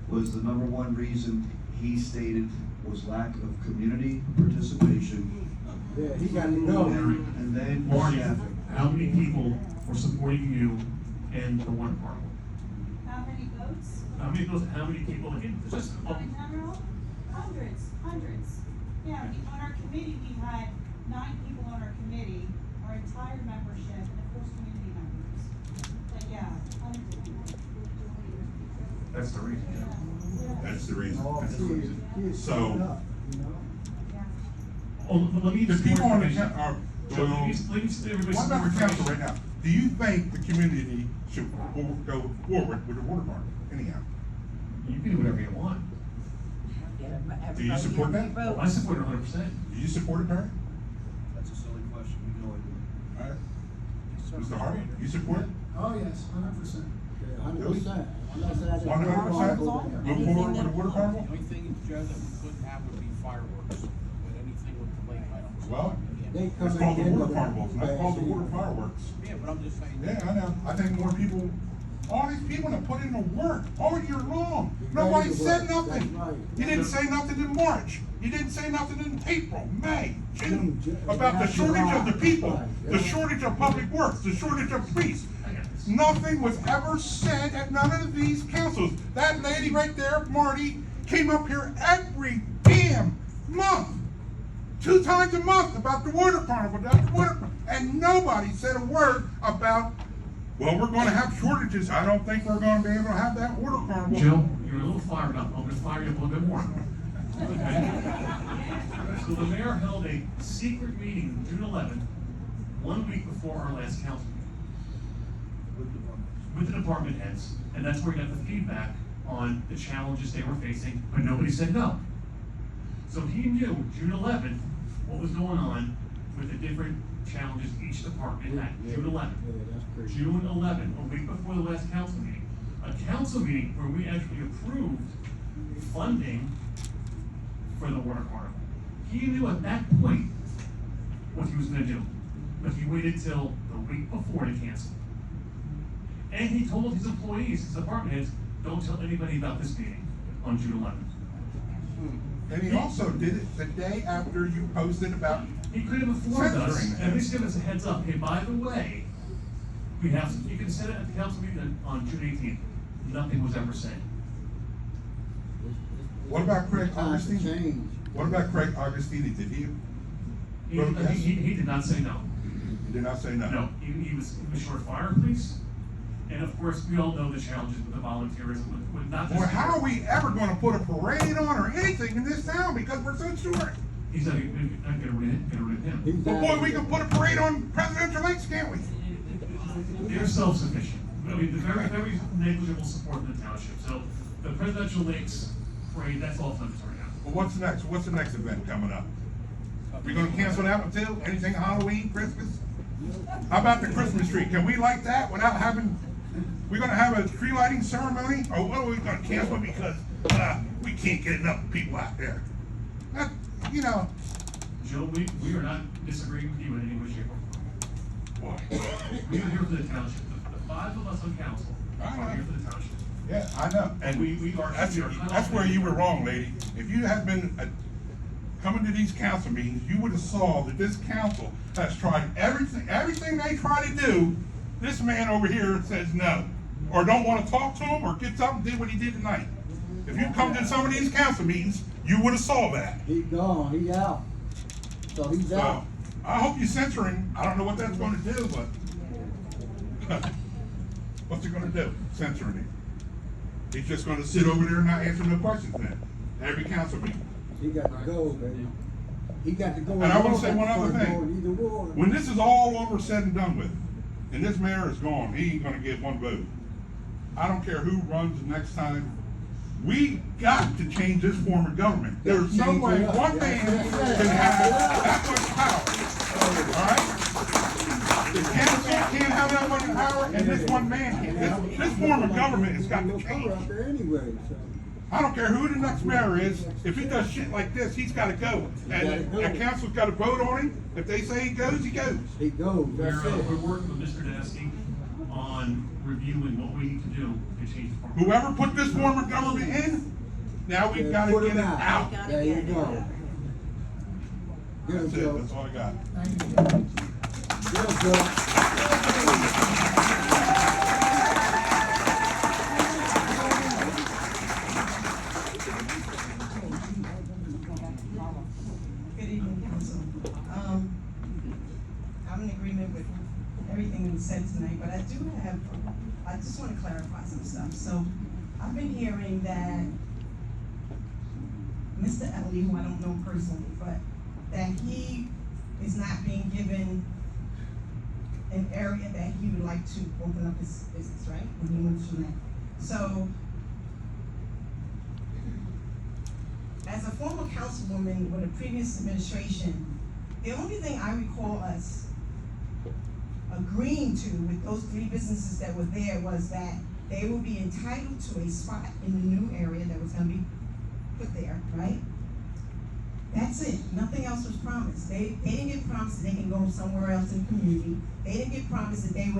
was the number one reason he stated was lack of community participation. Yeah, he got to go. And then Marty, staffing. how many people were supporting you and the water department? How many votes? How many people, just, In general, hundreds. Yeah, on our committee, we had 9 people on our committee, our entire membership, and of course, community members. But yeah, hundreds. that's the reason. That's the reason. That's the reason. So, Oh, let me the just people more on the information. council are, Joe, let me just everybody what some more about the council right information. now? Do you think the community should go forward with the water park anyhow? You can do whatever you want. Do you support that? Oh, I support it 100%. Do you support it, Barry? That's a silly question, we can only do it. All right. Mr. Harvey, you support it? Oh, yes, 100%. 100%. 100%? Move forward with the water carnival? The only thing, Joe, that we couldn't have would be fireworks, but anything with the lake, I don't. Well, They it's come called the in water with carnival, it's not called the that. water fireworks. Yeah, but I'm just saying. Yeah, I know. I think more people, all these people that put in the work all year long. Nobody said nothing. You didn't say nothing in March. You didn't say nothing in April, May, June, about the shortage of the people, the shortage of public works, the shortage of police. Nothing was ever said at none of these councils. That lady right there, Marty, came up here every damn month. 2 times a month about the water carnival, and nobody said a word about, well, we're gonna have shortages. I don't think we're gonna be able to have that water carnival. Joe, you're a little fired up. I'm gonna fire you up a little bit more. Okay? So the mayor held a secret meeting June 11th, 1 week before our last council meeting. With the department heads, and that's where we got the feedback on the challenges they were facing, but nobody said no. So he knew June 11th what was going on with the different challenges each department had. June 11th. June 11th, a week before the last council meeting. A council meeting where we actually approved funding for the water carnival. He knew at that point what he was gonna do, but he waited till the week before to cancel. And he told his employees, his department heads, don't tell anybody about this meeting on June 11th. And he also did it the day after you posted about. He could have informed us, censoring and at least give us a heads up. Hey, by the way, we have, you can set it at the council meeting on June 18th. Nothing was ever said. What about Craig Augustini? What about Craig Augustini? Did he? He did not say no. He did not say no. No, he was short fire police. And of course, we all know the challenges with the volunteerism, with not just. Boy, how are we ever gonna put a parade on or anything in this town because we're so short? He's not gonna get rid of him. But boy, we can put a parade on Presidential Lakes, can't we? They're self-sufficient. I mean, very, very negligible support in the township. So the Presidential Lakes parade, that's all funded right now. Well, what's next? What's the next event coming up? We gonna cancel that one too? Anything Halloween, Christmas? How about the Christmas tree? Can we light that without having, we're gonna have a tree lighting ceremony? Or what are we gonna cancel it because, we can't get enough people out there? That, you know. Joe, we are not disagreeing with you in any way, shape, or form. We are here for the township. The 5 of us on council are here for the township. Yeah, I know. And we are. That's where you were wrong, lady. If you had been coming to these council meetings, you would have saw that this council has tried everything they try to do. This man over here says no, or don't want to talk to him, or gets up and did what he did tonight. If you come to some of these council meetings, you would have saw that. He gone, he out. So he's out. I hope you censor him. I don't know what that's going to do, but what's it going to do? Censoring him. He's just going to sit over there and not answer no questions then. Every council meeting. He got to go, baby. He got to go. And I want to say one other thing. Either When this is all over, said and done with, and this mayor is gone, he ain't going to get one vote. I don't care who runs next time. We got to change this form of government. There's no way one man can have that much power. All right? The council can't have that much power, and this one man can. This form of government has got to change. I don't care who the next mayor is. If he does shit like this, he's got to go. And the council's got to vote on him. If they say he goes, he goes. He goes. We're working with Mr. Dansky on reviewing what we need to do to change the form. Whoever put this form of government in, Now we Yeah, gotta put get him it out. out. There you go. Get him, That's it, Joe. that's all I got. Get him, Joe. Good evening, council. I'm in agreement with everything that was said tonight, but I just want to clarify some stuff. So, I've been hearing that Mr. Ellie, who I don't know personally, but that he is not being given an area that he would like to open up his business, right? When he moves from that. So, as a former councilwoman with a previous administration, the only thing I recall us agreeing to with those three businesses that were there was that they will be entitled to a spot in the new area that was gonna be put there, right? That's it, nothing else was promised. They didn't get promised that they can go somewhere else in the community. They didn't get promised that they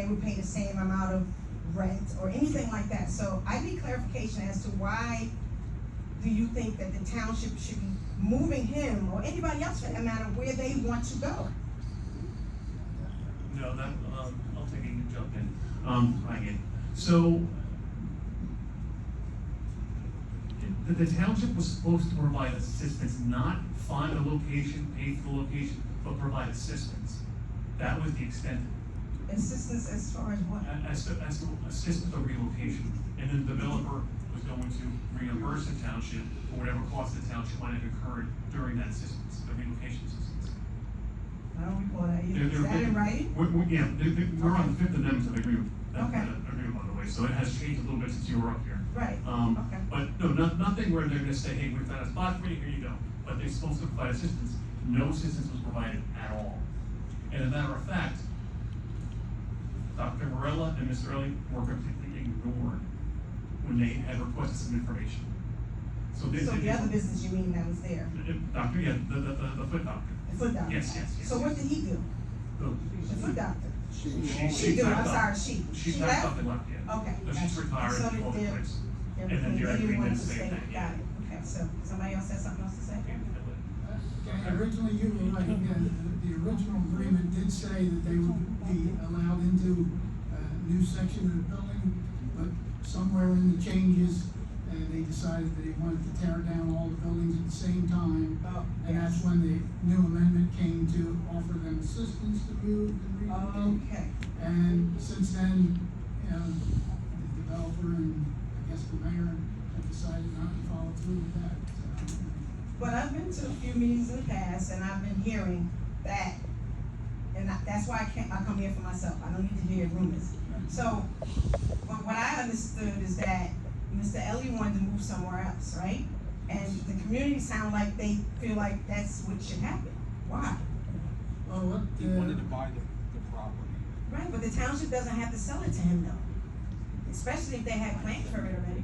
would pay the same amount of rent or anything like that. So I need clarification as to why do you think that the township should be moving him or anybody else for that matter where they want to go? No, that, I'll take a jump in. Again, so, the township was supposed to provide assistance, not find a location, pay for the location, but provide assistance. That was the extent of it. Assistance as far as what? As to assist with the relocation, and then the developer was going to reimburse the township for whatever cost the township might have incurred during that assistance, the relocation assistance. I don't recall that either. Is that in writing? Yeah, we're on the Fifth Amendment to the agreement, Okay. agreement, by the way, so it has changed a little bit since you were up here. Right, okay. But no, nothing where they're gonna say, hey, we've got a spot for you, here you go. But they're supposed to provide assistance. No assistance was provided at all. And as a matter of fact, Dr. Morella and Mr. Ellie were completely ignored when they had requested some information. So the other business you mean that was there? Doctor, yeah, the foot doctor. The foot doctor? Yes. So what did he do? The foot doctor? She do, packed I'm up. sorry, she She left? packed up and left, yeah. Okay. So she's retired, So and all the did place. they And then Derek Green did the same thing, Got it, okay, so somebody else has something else to say? Okay, originally you were right, again, the original agreement did say that they would be allowed into a new section of the building, but somewhere in the changes, they decided that they wanted to tear down all the buildings at the same time. And that's when the new amendment came to offer them assistance to move and relocate. Okay. And since then, the developer and I guess the mayor have decided not to follow through with that. But I've been to a few meetings in the past, and I've been hearing that, and that's why I come here for myself. I don't need to hear rumors. So, but what I understood is that Mr. Ellie wanted to move somewhere else, right? And the community sound like they feel like that's what should happen. Why? Well, what? He wanted to buy the property. Right, but the township doesn't have to sell it to him though. Especially if they had plans for it already.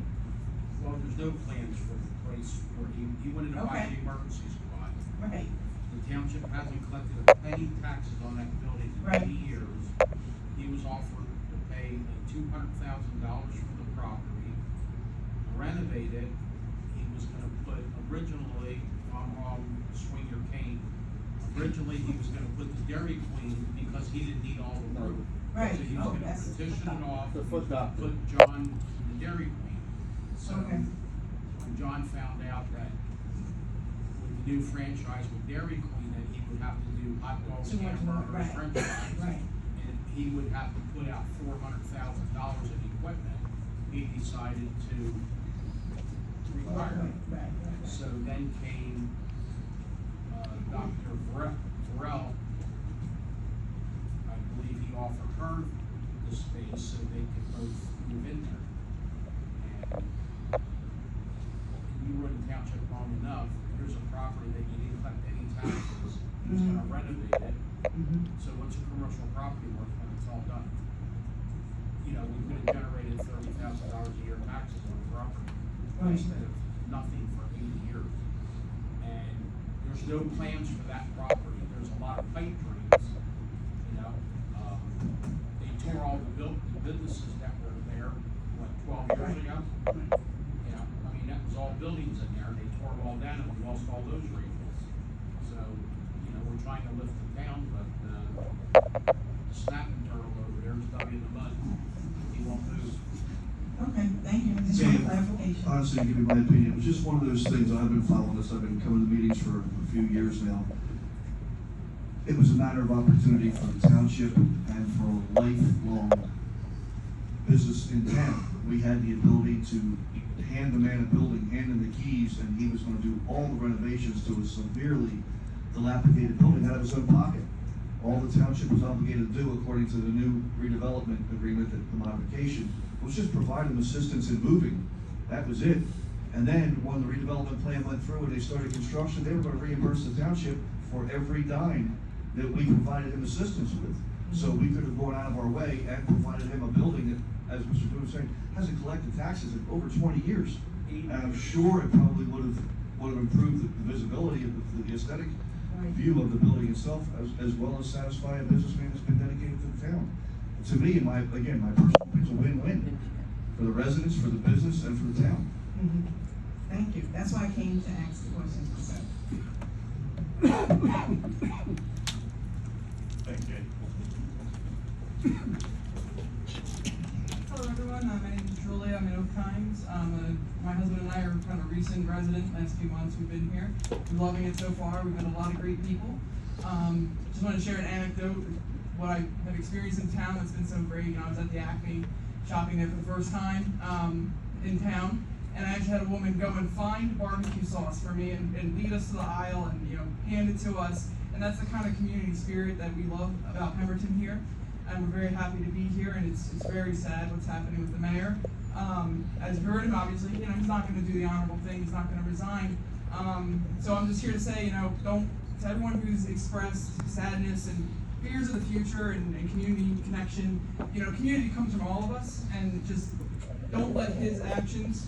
Well, there's no plans for the place where he wanted to buy Okay. the emergency squad. Right. The township hasn't collected a penny taxes on that building in Right. 80 years. He was offered to pay $200,000 for the property, renovate it. He was gonna put, originally, if I'm wrong, swing your cane. Originally, he was gonna put the Dairy Queen because he didn't need all the room. Right. So he was gonna That's petition it off. The foot doctor. Put John the Dairy Queen. So, Okay. when John found out that with the new franchise with Dairy Queen, that he would have to do hot dogs, Too much more, hamburgers, right. french fries. Right. And he would have to put out $400,000 in equipment. He decided to retire. Right. So then came, Dr. Burrell. I believe he offered her the space so they could both move in there. And you were in the township long enough, here's a property that you didn't collect any taxes, he was gonna renovate it. So what's a commercial property worth when it's all done? You know, we could have generated $30,000 a year in taxes on the property. Right. Instead of nothing for 80 years. And there's no plans for that property, there's a lot of pipe dreams, you know? They tore all the businesses that were there, what, 12 years ago? You know, I mean, was all buildings in there, and they tore it all down, and we lost all those radios. So, you know, we're trying to lift the town, but, the snapping turtle over there is stuck in the mud. He won't move. Okay, thank you. Just for clarification. Honestly, to give you my opinion, it was just one of those things. I've been following this. I've been coming to meetings for a few years now. It was a matter of opportunity for the township and for a lifelong business in town. We had the ability to hand the man a building, hand him the keys, and he was going to do all the renovations to a severely dilapidated building out of his own pocket. All the township was obligated to do, according to the new redevelopment agreement, that the modification was just provide them assistance in moving. That was it. And then when the redevelopment plan went through and they started construction, they were going to reimburse the township for every dime that we provided him assistance with. So we could have gone out of our way and provided him a building that, as Mr. Dewey was saying, hasn't collected taxes in over 20 years. And I'm sure it probably would have improved the visibility of the aesthetic view of the building itself, as well as satisfy a businessman that's been dedicated to the town. To me, my personal opinion, it's a win-win for the residents, for the business, and for the town. Thank you. That's why I came to ask the questions myself. Thank you. Hello everyone, my name is Julie, I'm in Oak Times. My husband and I are kind of recent residents. Last few months we've been here. We're loving it so far. We've met a lot of great people. Just want to share an anecdote, what I have experienced in town that's been so great. You know, I was at the Acme shopping there for the first time in town, and I actually had a woman go and find barbecue sauce for me and lead us to the aisle and, you know, hand it to us. And that's the kind of community spirit that we love about Pemberton here. And we're very happy to be here, and it's very sad what's happening with the mayor. As you heard him, obviously, you know, he's not going to do the honorable thing. He's not going to resign. So I'm just here to say, you know, to everyone who's expressed sadness and fears of the future and community connection, you know, community comes from all of us, and just don't let his actions,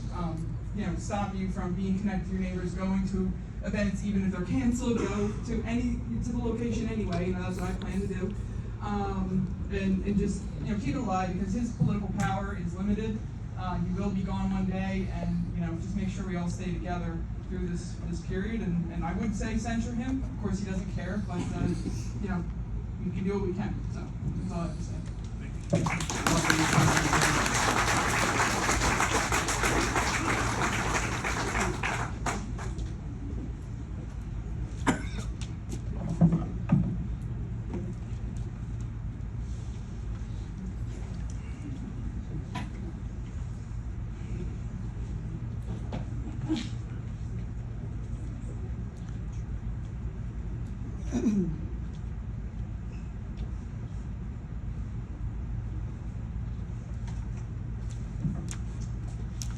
you know, stop you from being connected to your neighbors, going to events, even if they're canceled, go to the location anyway. You know, that's what I plan to do. And just, you know, keep it alive, because his political power is limited. He will be gone one day, and, you know, just make sure we all stay together through this period. And I would say censure him. Of course, he doesn't care, but you know, we can do what we can. So that's all I have to say.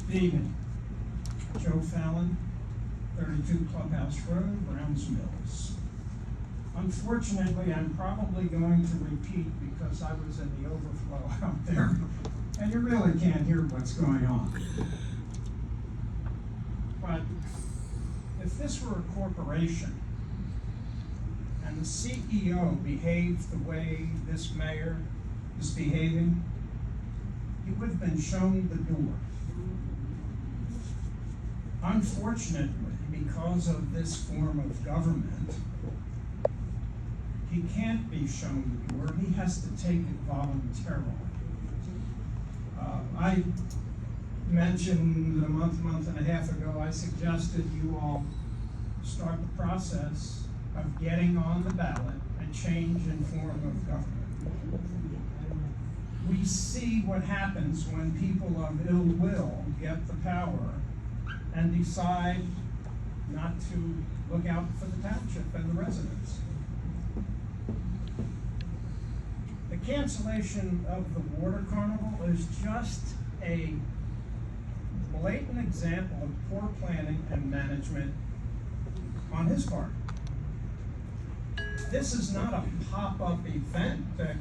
Good evening. Joe Fallon, 32 Clubhouse Road, Browns Mills. Unfortunately, I'm probably going to repeat because I was in the overflow out there, and you really can't hear what's going on. But if this were a corporation and the CEO behaved the way this mayor is behaving, he would have been shown the door. Unfortunately, because of this form of government, he can't be shown the door. He has to take it voluntarily. I mentioned a month and a half ago, I suggested you all start the process of getting on the ballot a change in form of government. We see what happens when people of ill will get the power and decide not to look out for the township and the residents. The cancellation of the water carnival is just a blatant example of poor planning and management on his part. This is not a pop-up event that,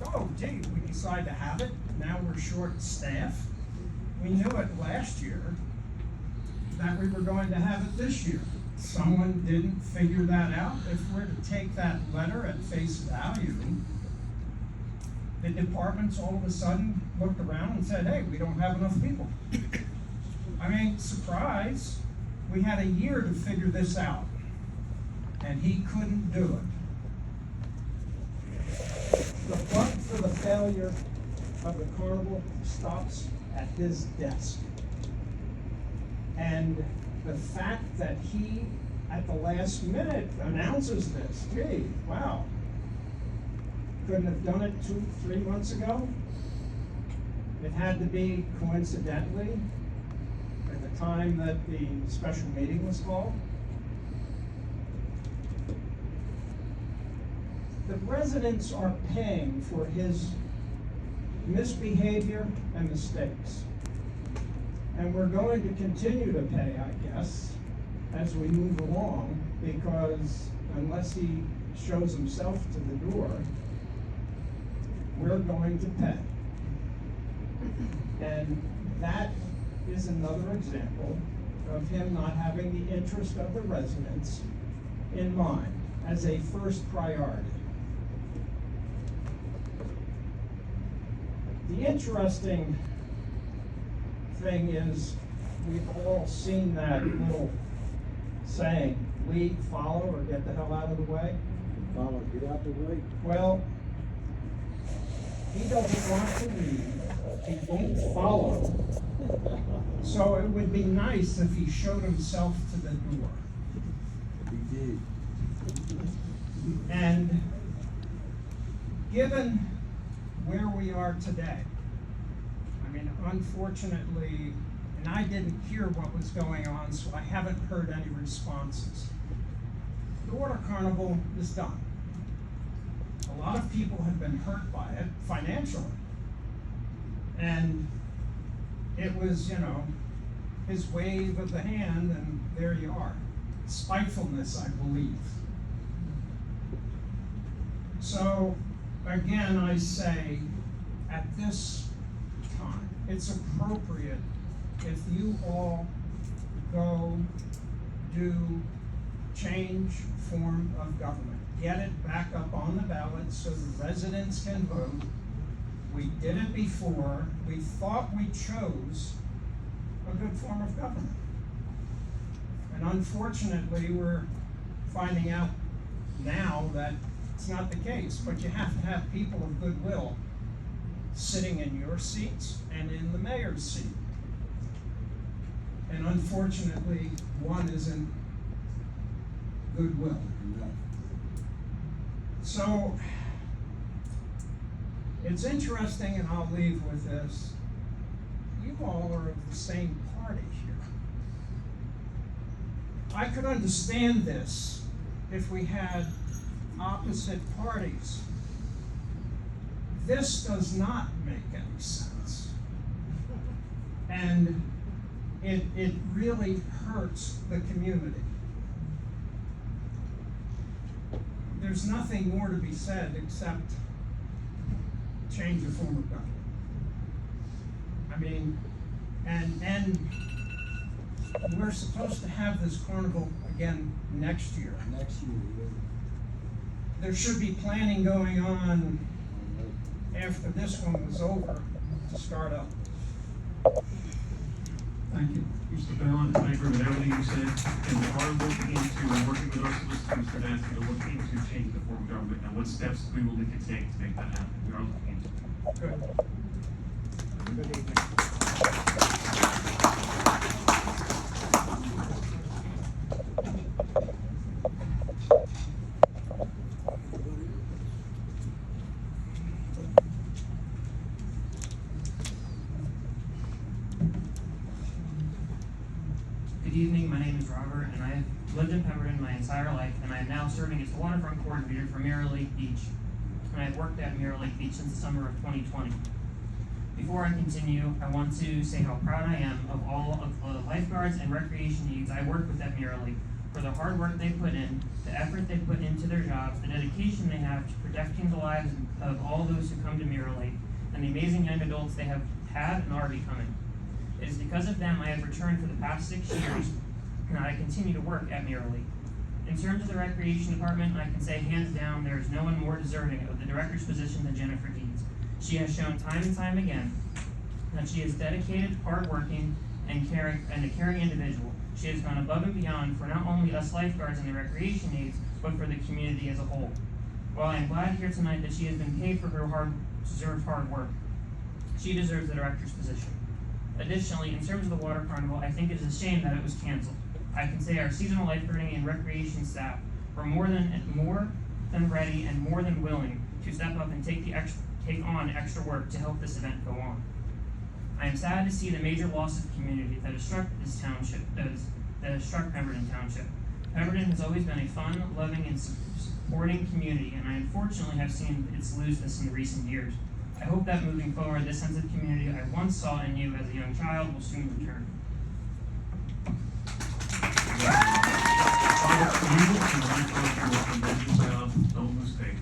oh gee, we decide to have it, now we're short-staffed. We knew it last year that we were going to have it this year. Someone didn't figure that out. If we're to take that letter at face value, the departments all of a sudden looked around and said, hey, we don't have enough people. I mean, surprise, we had a year to figure this out, and he couldn't do it. The buck for the failure of the carnival stops at his desk. And the fact that he, at the last minute, announces this, gee, wow, couldn't have done it 2-3 months ago? It had to be coincidentally at the time that the special meeting was called. The residents are paying for his misbehavior and mistakes. And we're going to continue to pay, I guess, as we move along, because unless he shows himself to the door, we're going to pay. And that is another example of him not having the interest of the residents in mind as a first priority. The interesting thing is, we've all seen that little saying, lead, follow, or get the hell out of the way. Follow, get out the way. Well, he doesn't want to lead, he won't follow. So it would be nice if he showed himself to the door. He did. And given where we are today, I mean, unfortunately, and I didn't hear what was going on, so I haven't heard any responses. The Water Carnival is done. A lot of people have been hurt by it financially. And it was, you know, his wave of the hand, and there you are. Spitefulness, I believe. So, again, I say, at this time, it's appropriate if you all go do change form of government. Get it back up on the ballot so the residents can vote. We did it before. We thought we chose a good form of government. And unfortunately, we're finding out now that it's not the case, but you have to have people of goodwill sitting in your seats and in the mayor's seat. And unfortunately, one isn't goodwill. So, it's interesting, and I'll leave with this. You all are of the same party here. I could understand this if we had opposite parties. This does not make any sense. And it really hurts the community. There's nothing more to be said except change the form of government. I mean, and we're supposed to have this carnival again next year. Next year, yeah. There should be planning going on after this one was over to start up. Thank you. Mr. Fallon, I agree with everything you said, and we are looking into, working with our solicitors for that, to look into changing the form of government and what steps we will need to take to make that happen. We are looking into it. Good. Good evening. Good evening, my name is Robert, and I have lived in Pemberton my entire life, and I am now serving as the waterfront coordinator for Mirror Lake Beach. And I have worked at Mirror Lake Beach since the summer of 2020. Before I continue, I want to say how proud I am of all of the lifeguards and recreation needs I work with at Mirror Lake, for the hard work they put in, the effort they put into their jobs, the dedication they have to protecting the lives of all those who come to Mirror Lake, and the amazing young adults they have had and are becoming. It is because of them I have returned for the past 6 years, and I continue to work at Mirror Lake. In terms of the recreation department, I can say hands down there is no one more deserving of the director's position than Jennifer Deeds. She has shown time and time again that she is dedicated, hardworking, and a caring individual. She has gone above and beyond for not only us lifeguards and the recreation aides, but for the community as a whole. While I am glad here tonight that she has been paid for her deserved hard work, she deserves the director's position. Additionally, in terms of the water carnival, I think it is a shame that it was canceled. I can say our seasonal lifeguarding and recreation staff were more than ready and more than willing to step up and take on extra work to help this event go on. I am sad to see the major loss of community that has struck this township, that has struck Pemberton Township. Pemberton has always been a fun, loving, and supporting community, and I unfortunately have seen its lose this in recent years. I hope that moving forward, this sense of community I once saw in you as a young child will soon return. Don't mistake.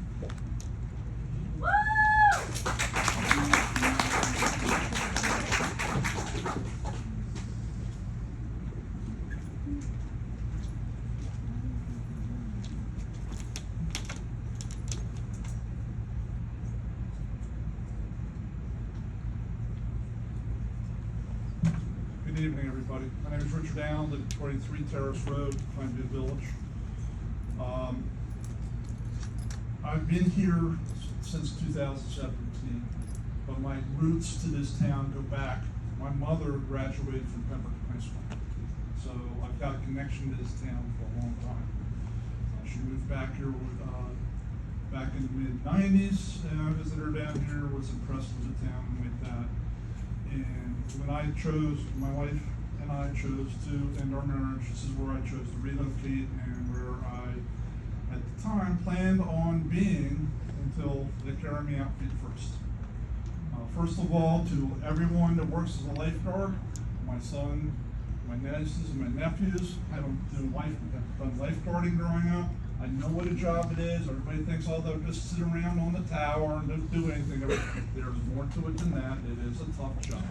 Good evening, everybody. My name is Richard Allen, live at 23 Terrace Road, Plainview Village. I've been here since 2017, but my roots to this town go back. My mother graduated from Pemberton High School, so I've got a connection to this town for a long time. She moved back here back in the mid-90s, and I visited her down here, was impressed with the town and like that. And when I chose, my wife and I chose to end our marriage, this is where I chose to relocate and where I, at the time, planned on being until they carry me out feet first. First of all, to everyone that works as a lifeguard, my son, my nieces, and my nephews have done lifeguarding growing up. I know what a job it is. Everybody thinks, oh, they'll just sit around on the tower and don't do anything. There's more to it than that. It is a tough job.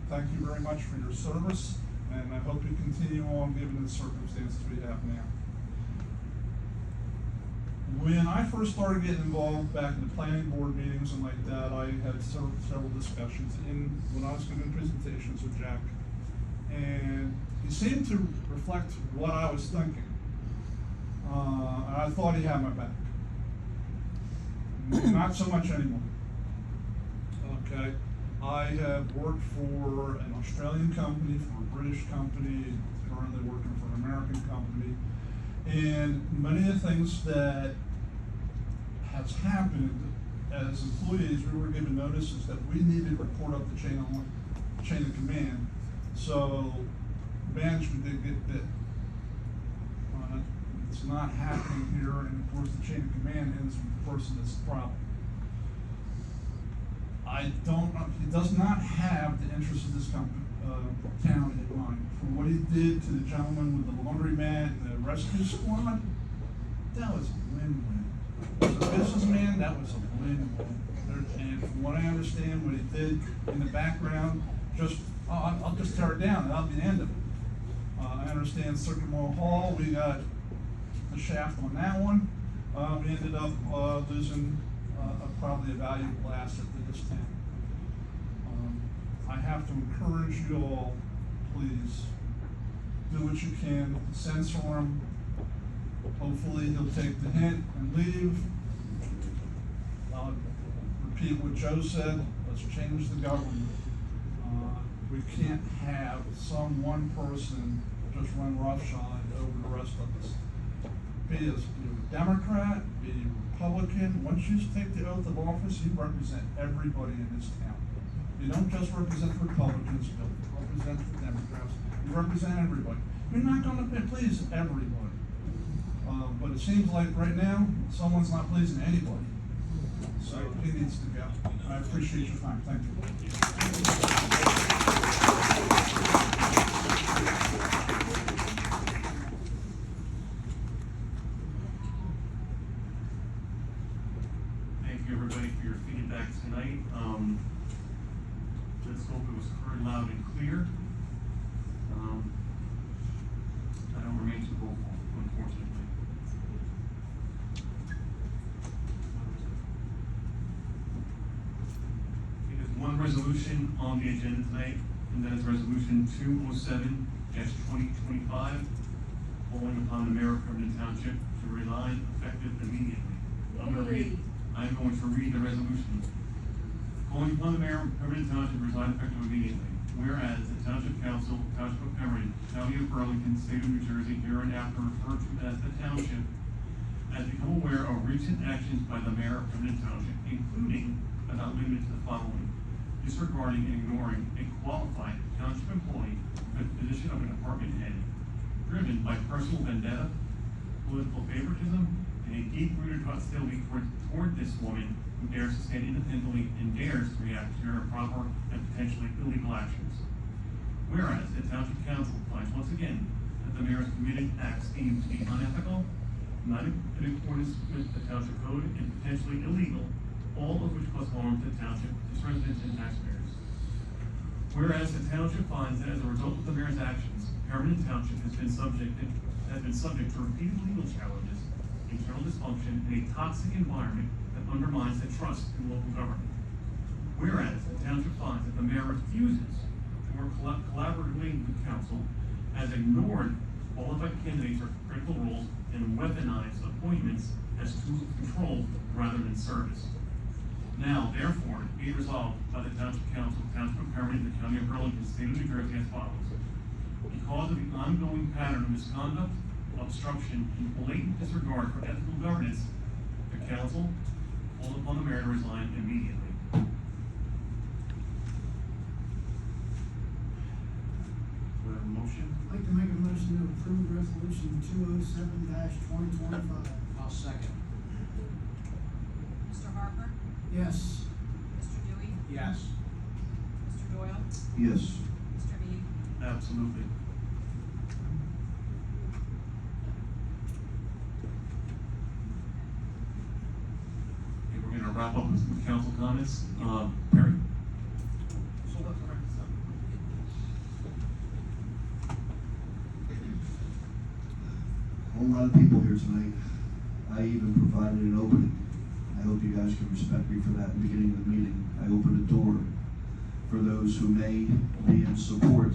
Thank you very much for your service, and I hope you continue on given the circumstances we have now. When I first started getting involved back in the planning board meetings and like that, I had several discussions when I was giving presentations with Jack, and he seemed to reflect what I was thinking. I thought he had my back. Not so much anymore. Okay. I have worked for an Australian company, for a British company, currently working for an American company. And many of the things that has happened as employees, we were given notices that we needed to report up the chain of command. So management did get bit. It's not happening here, and of course the chain of command ends with the person that's the problem. He does not have the interest of this town in mind. For what he did to the gentleman with the laundromat and the rescue squad, that was a win-win. As a businessman, that was a win-win. And from what I understand, what he did in the background, I'll just tear it down, that'll be the end of it. I understand Circuit Mall Hall, we got the shaft on that one. We ended up losing probably a valuable asset to this town. I have to encourage you all, please, do what you can, censor him. Hopefully he'll take the hint and leave. I'll repeat what Joe said, let's change the government. We can't have some one person just run roughshod over the rest of us. Be a Democrat, be a Republican, once you take the oath of office, you represent everybody in this town. You don't just represent the Republicans, you don't represent the Democrats, you represent everybody. You're not going to please everybody. But it seems like right now, someone's not pleasing anybody. So he needs to go. I appreciate your time. Thank you. Thank you, everybody, for your feedback tonight. Let's hope it was heard loud and clear. I don't remain too hopeful, unfortunately. There's one resolution on the agenda tonight. And that is resolution 207-2025, calling upon the mayor of Pemberton Township to resign effective immediately. I'm going to read the resolution. Calling upon the mayor of Pemberton Township to resign effective immediately. Whereas the Township Council, Township of Pemberton, County of Burlington, State of New Jersey, hereinafter referred to as the Township, has become aware of recent actions by the mayor of Pemberton Township, including, but not limited to the following: disregarding and ignoring a qualified township employee for the position of an department head, driven by personal vendetta, political favoritism, and a deep-rooted hostility toward this woman who dares to stand independently and dares to react to her improper and potentially illegal actions. Whereas the Township Council finds once again that the mayor has committed acts deemed to be unethical, not in accordance with the Township Code, and potentially illegal, all of which cause harm to the Township, its residents, and taxpayers. Whereas the Township finds that as a result of the mayor's actions, Pemberton Township has been subject to repeated legal challenges, internal dysfunction, and a toxic environment that undermines the trust in local government. Whereas the Township finds that the mayor refuses to work collaboratively with council, has ignored qualified candidates for critical roles, and weaponized appointments as tools of control rather than service. Now, therefore, be it resolved by the Township Council, Township of Pemberton, the County of Burlington, State of New Jersey as follows. Because of the ongoing pattern of misconduct, obstruction, and blatant disregard for ethical governance, the council calls upon the mayor to resign immediately. Do I have a motion? I'd like to make a motion to approve resolution 207-2025. I'll second. Mr. Harper? Yes. Mr. Dewey? Yes. Mr. Doyle? Yes. Mr. Mead? Absolutely. Okay, we're gonna wrap up with some council comments. Perry? A whole lot of people here tonight. I even provided an opening. I hope you guys can respect me for that in the beginning of the meeting. I opened a door for those who may be in support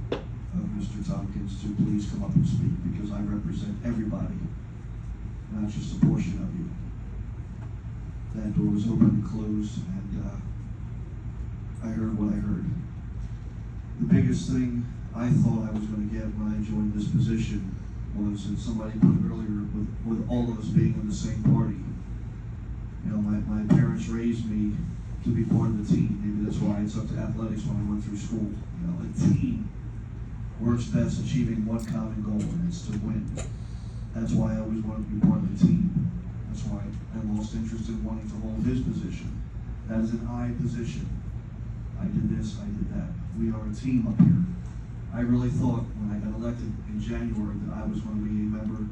of Mr. Tompkins to please come up and speak, because I represent everybody, not just a portion of you. That door was open and closed, and I heard what I heard. The biggest thing I thought I was going to get when I joined this position was, and somebody put it earlier, with all of us being in the same party. You know, my parents raised me to be part of the team. Maybe that's why I took to athletics when I went through school. You know, a team works best achieving one common goal, and it's to win. That's why I always wanted to be part of the team. That's why I lost interest in wanting to hold his position. That is an I position. I did this, I did that. We are a team up here. I really thought when I got elected in January that I was going to be a member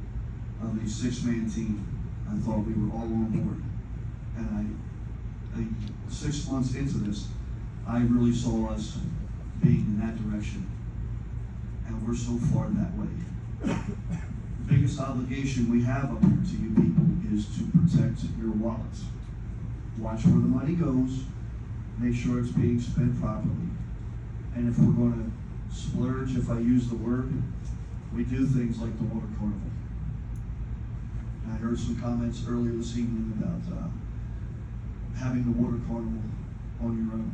of a six-man team. I thought we were all on board. And 6 months into this, I really saw us being in that direction. And we're so far that way. The biggest obligation we have up here to you people is to protect your wallets. Watch where the money goes, make sure it's being spent properly. And if we're going to splurge, if I use the word, we do things like the water carnival. And I heard some comments earlier this evening about having the water carnival on your own.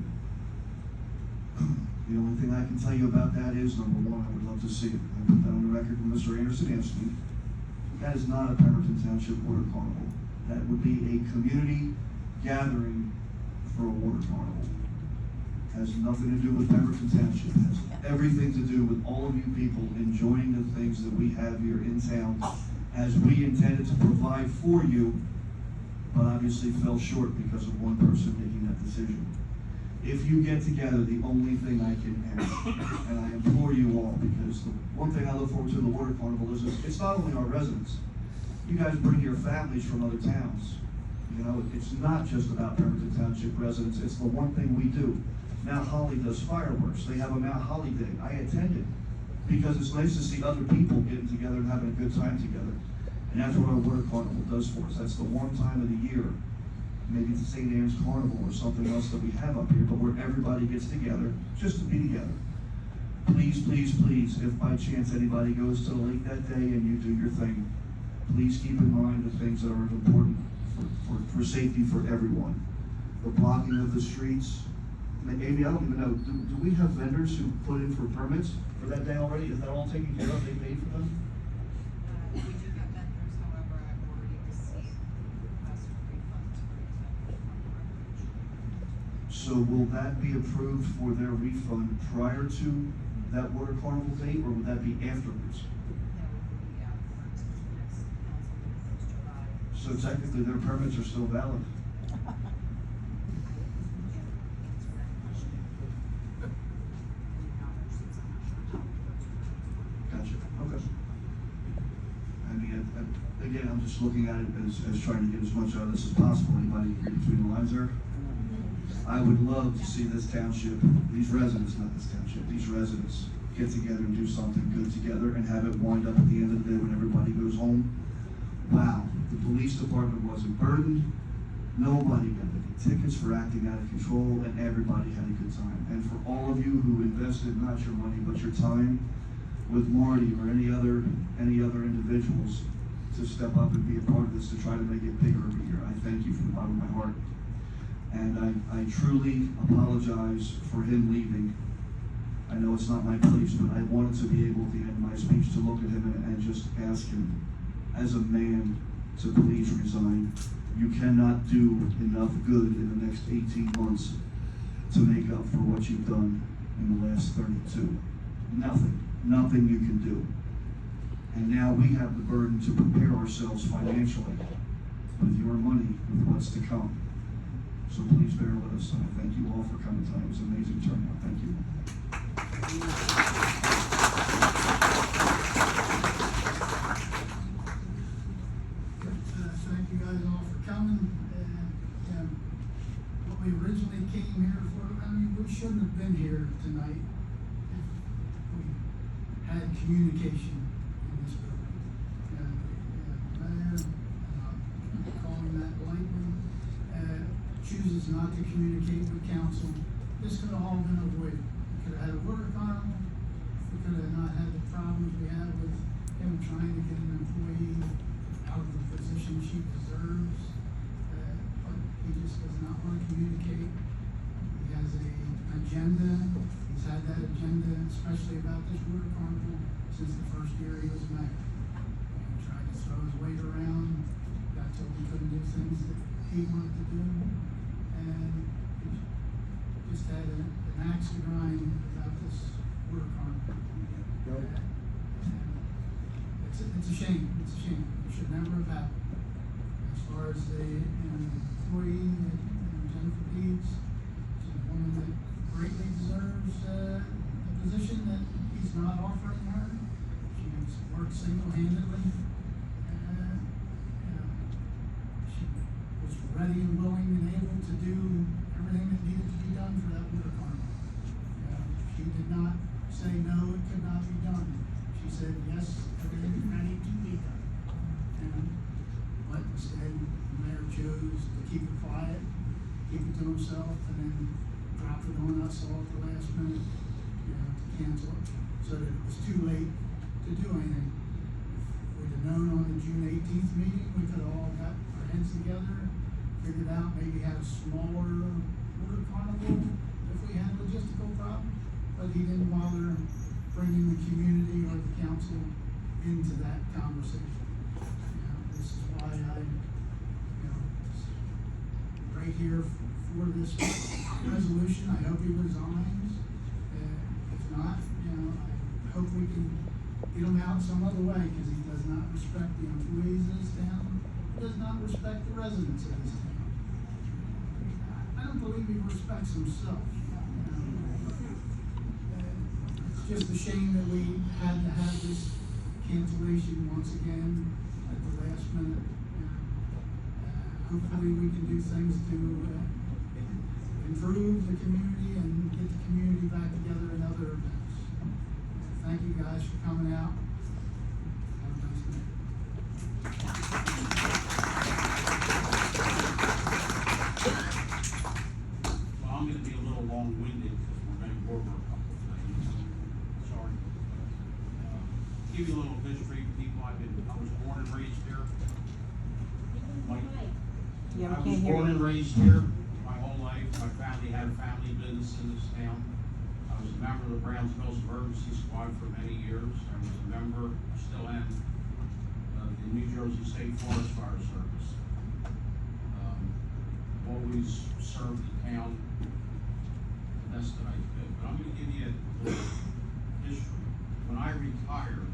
The only thing I can tell you about that is, number one, I would love to see it. I put that on the record when Mr. Anderson asked me. That is not a Pemberton Township water carnival. That would be a community gathering for a water carnival. Has nothing to do with Pemberton Township. Has everything to do with all of you people enjoying the things that we have here in town, as we intended to provide for you, but obviously fell short because of one person making that decision. If you get together, the only thing I can ask, and I implore you all, because the one thing I look forward to in the water carnival is it's not only our residents. You guys bring your families from other towns. You know, it's not just about Pemberton Township residents. It's the one thing we do. Mount Holly does fireworks. They have a Mount Holly Day. I attended because it's nice to see other people getting together and having a good time together. And that's what our water carnival does for us. That's the one time of the year maybe it's the St. Anne's Carnival or something else that we have up here, but where everybody gets together, just to be together. Please, please, please, if by chance anybody goes to the lake that day and you do your thing, please keep in mind the things that are important for safety for everyone. The blocking of the streets. Amy, I don't even know, do we have vendors who put in for permits for that day already? Is that all taken care of? They paid for them? We do have vendors, however, I've already received requests for refunds for these vendors. So will that be approved for their refund prior to that water carnival date, or would that be afterwards? So technically their permits are still valid? Gotcha, okay. I mean, again, I'm just looking at it as trying to get as much out of this as possible. Anybody read between the lines there? I would love to see this township, these residents, not this township, these residents get together and do something good together and have it wind up at the end of the day when everybody goes home. Wow, the police department wasn't burdened. Nobody got any tickets for acting out of control, and everybody had a good time. And for all of you who invested not your money but your time with Marty or any other individuals to step up and be a part of this to try to make it bigger every year, I thank you from the bottom of my heart. And I truly apologize for him leaving. I know it's not my place, but I wanted to be able at the end of my speech to look at him and just ask him, as a man, to please resign. You cannot do enough good in the next 18 months to make up for what you've done in the last 32. Nothing you can do. And now we have the burden to prepare ourselves financially with your money, with what's to come. So please bear with us, and I thank you all for coming tonight. It was an amazing turnout. Thank you. Thank you guys all for coming. What we originally came here for, I mean, we shouldn't have been here tonight if we had communication in this building. Mayor, I'm calling that lightly, chooses not to communicate with council. This could have all been avoided. We could have had a water carnival. We could have not had the problems we had with him trying to get an employee out of the position she deserves. But he just does not want to communicate. He has an agenda. He's had that agenda, especially about this water carnival, since the first year he was mayor. He tried to throw his weight around, got told he couldn't do things that he wanted to do, and he just had an axe to grind about this water carnival. It's a shame. It's a shame. It should never have happened. As far as the employee, Jennifer Deeds, she's a woman that greatly deserves a position that he's not offering her. She has worked single-handedly. She was ready and willing and able to do everything that needed to be done for that water carnival. She did not say no, it could not be done. She said yes, everything is ready to be done. But instead, the mayor chose to keep it quiet, keep it to himself, and then drop it on us all at the last minute, to cancel it, so that it was too late to do anything. If we'd have known on the June 18th meeting, we could have all got our heads together, figured out maybe have a smaller water carnival if we had logistical problems, but he didn't bother bringing the community or the council into that conversation. This is why I, right here for this resolution. I hope he resigns. If not, I hope we can get him out some other way, because he does not respect the employees of this town. He does not respect the residents of this town. I don't believe he respects himself. It's just a shame that we had to have this cancellation once again at the last minute. Hopefully we can do things to improve the community and get the community back together in other events. Thank you guys for coming out. Have a nice night. give you a little history, people. I was born and raised here. Yeah, I we was can't hear born you. and raised here my whole life. My family had a family business in this town. I was a member of the Browns Mills Emergency Squad for many years. I was a member, still am, of the New Jersey State Forest Fire Service. Always served the town the best that I could. But I'm gonna give you a little history. When I retired,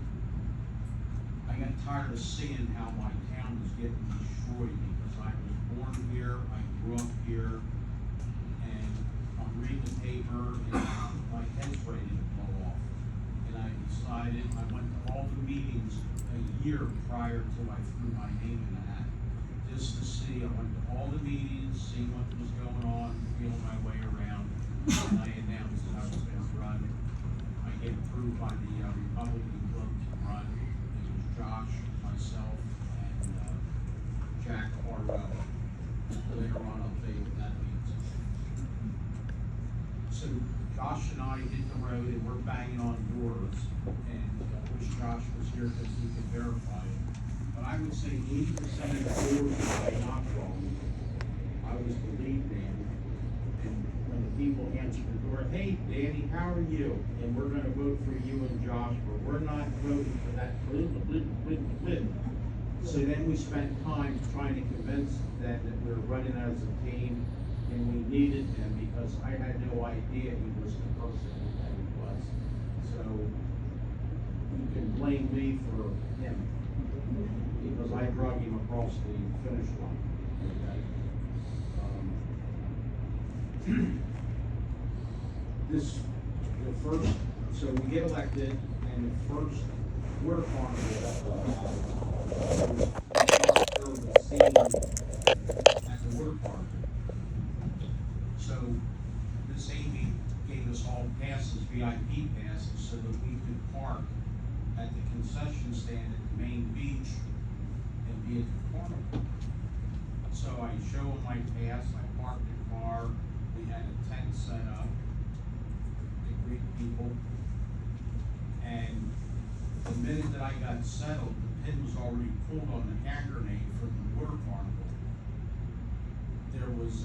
I got tired of seeing how my town was getting destroyed because I was born here, I grew up here, and I'm reading the paper and my head's ready to blow off. And I decided, I went to all the meetings a year prior to I threw my name in the hat. Just to see, I went to all the meetings, see what was going on, feeling my way around, and I announced that I was gonna run. I get approved by the Republican Club to run. It was Josh, myself, and Jack Harwell. Later on, I'll tell you what that means. So Josh and I hit the road and we're banging on doors, and I wish Josh was here because he could verify it. But I would say 80% of the doors that I knocked on, I was the lead man. And when the people answered the door, hey, Danny, how are you? And we're gonna vote for you and Josh, but we're not voting for that. So then we spent time trying to convince them that we were running as a team and we needed him because I had no idea he was the person that he was. So you can blame me for him because I drug him across the finish line. Okay? So we get elected, and the first water carnival was the scene at the water carnival. So Miss Amy gave us all passes, VIP passes, so that we could park at the concession stand at the main beach and be at the carnival. So I show them my pass, I parked the car, we had a tent set up to greet people. And the minute that I got settled, the pin was already pulled on the hand grenade for the water carnival. There was